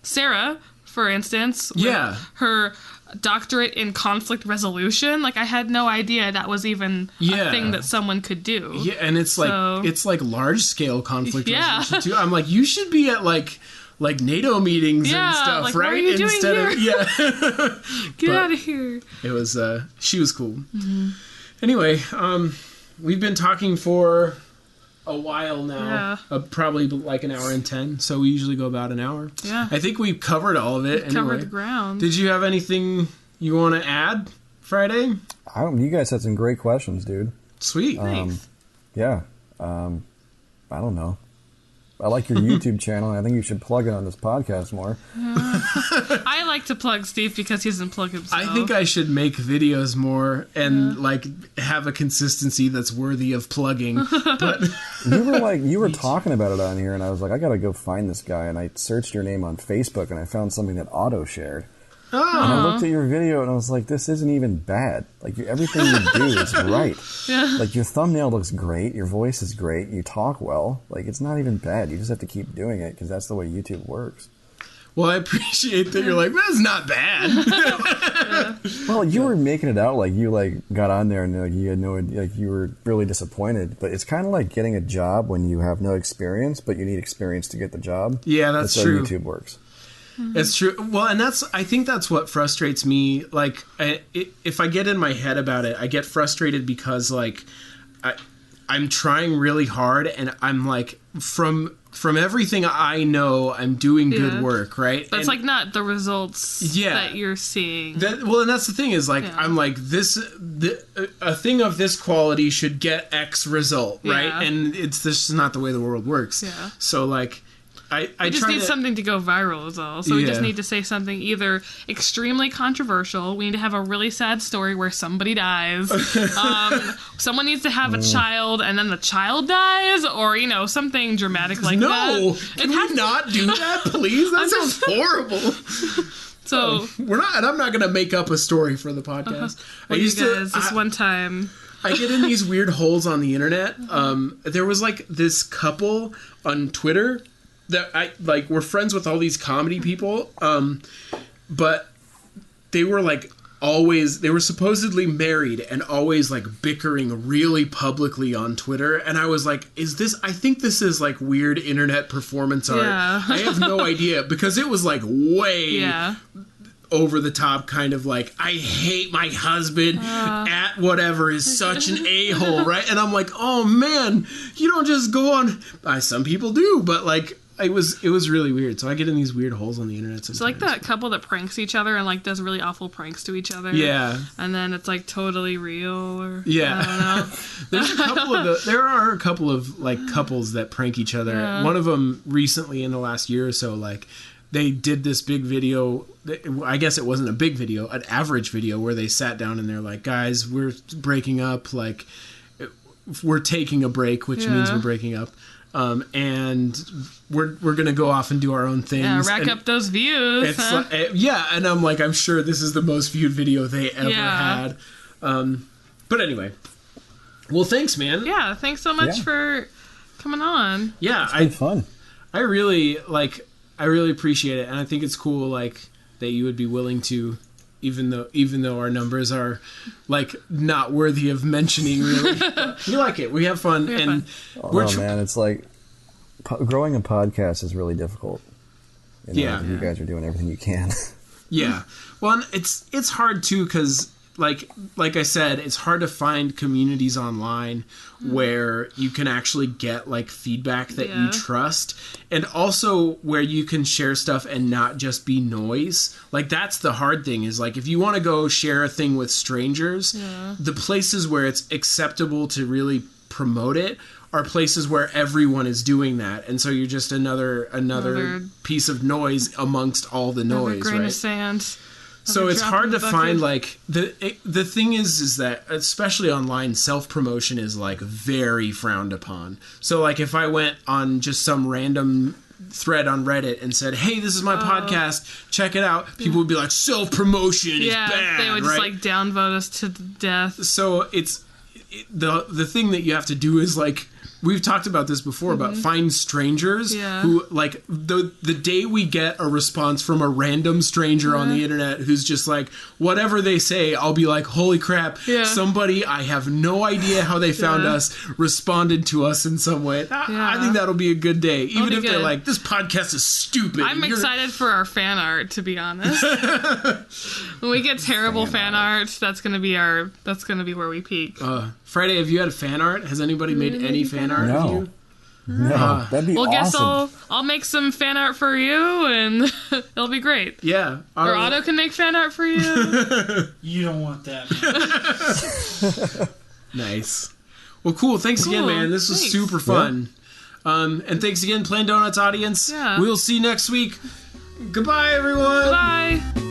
Sarah, for instance. Yeah. Her doctorate in conflict resolution. Like, I had no idea that was even a thing that someone could do. Yeah, and it's like large scale conflict resolution too. I'm like, you should be at like NATO meetings and stuff, like, right? What are you doing here? Get out of here. It was she was cool. Mm-hmm. Anyway, we've been talking for a while now. Probably like an hour and 10. So we usually go about an hour. Yeah. I think we covered all of it. Covered the ground. Did you have anything you want to add, Friday? You guys had some great questions, dude. Sweet. Thanks. Yeah. I don't know. I like your YouTube channel, and I think you should plug it on this podcast more. I like to plug Steve because he doesn't plug himself. I think I should make videos more and like have a consistency that's worthy of plugging. But you were talking about it on here, and I was like, I gotta go find this guy, and I searched your name on Facebook, and I found something that auto shared. And I looked at your video and I was like, this isn't even bad. Like, everything you do is right. Yeah. Like, your thumbnail looks great. Your voice is great. You talk well. Like, it's not even bad. You just have to keep doing it because that's the way YouTube works. Well, I appreciate that you're like, that's not bad. Well, you were making it out like you got on there and you had no, you were really disappointed. But it's kind of like getting a job when you have no experience, but you need experience to get the job. Yeah, that's true. How YouTube works. It's true. Well, and I think that's what frustrates me. Like, if I get in my head about it, I get frustrated because like I'm trying really hard, and I'm like from everything I know, I'm doing good work, right? But it's like not the results that you're seeing. And that's the thing is like I'm like a thing of this quality should get X result, right? And this is not the way the world works. Yeah. So like. I just need something to go viral is all. So we just need to say something either extremely controversial. We need to have a really sad story where somebody dies. Someone needs to have a child and then the child dies, or something dramatic like that. No, can we not do that, please? That sounds horrible. So we're not, and I'm not going to make up a story for the podcast. One time. I get in these weird holes on the internet. There was like this couple on Twitter that I like were friends with all these comedy people, but they were like they were supposedly married and always like bickering really publicly on Twitter, and I was like, I think this is like weird internet performance art. I have no idea, because it was like way over the top, kind of like, I hate my husband at whatever is such an a-hole, right? And I'm like, oh man, you don't just go on, some people do, but like it was really weird. So I get in these weird holes on the internet sometimes. It's like that couple that pranks each other and like does really awful pranks to each other. Yeah. And then it's like totally real or yeah. I don't know. There are a couple of like couples that prank each other. Yeah. One of them recently in the last year or so, like they did this big video. I guess it wasn't a big video, an average video where they sat down and they're like, guys, we're breaking up. Like we're taking a break, which means we're breaking up. And we're gonna go off and do our own things. Yeah, rack up those views. It's like, and I'm like, I'm sure this is the most viewed video they ever had. But anyway, well, thanks, man. Yeah, thanks so much for coming on. Yeah, it's been fun. I really appreciate it, and I think it's cool, like that you would be willing to. Even though our numbers are like not worthy of mentioning, really, we like it. We have fun, man, it's like growing a podcast is really difficult. You guys are doing everything you can. Yeah, well, it's hard too because like I said, it's hard to find communities online where you can actually get like feedback that you trust, and also where you can share stuff and not just be noise. Like that's the hard thing is like if you want to go share a thing with strangers, the places where it's acceptable to really promote it are places where everyone is doing that, and so you're just another piece of noise amongst all the noise, grain right? of sand. So it's hard to find like the thing is that especially online, self-promotion is like very frowned upon. So like if I went on just some random thread on Reddit and said, "Hey, this is my podcast, check it out," people would be like, "Self-promotion is bad." They would just like downvote us to death. So the thing that you have to do is like we've talked about this before about find strangers who like the day we get a response from a random stranger on the internet who's just like whatever they say, I'll be like, holy crap, somebody I have no idea how they found us responded to us in some way. I think that'll be a good day, even if they're like, this podcast is stupid. I'm excited for our fan art, to be honest. When we get terrible fan art, that's gonna be where we peak. Friday, have you had fan art? Has anybody made any fan art of you? No, that'd be awesome. Guess I'll make some fan art for you, and it'll be great. Yeah. Or Otto can make fan art for you. You don't want that, man. Nice. Well, cool. Thanks again, man. This was super fun. And thanks again, Plain Donuts audience. Yeah. We'll see you next week. Goodbye, everyone. Bye.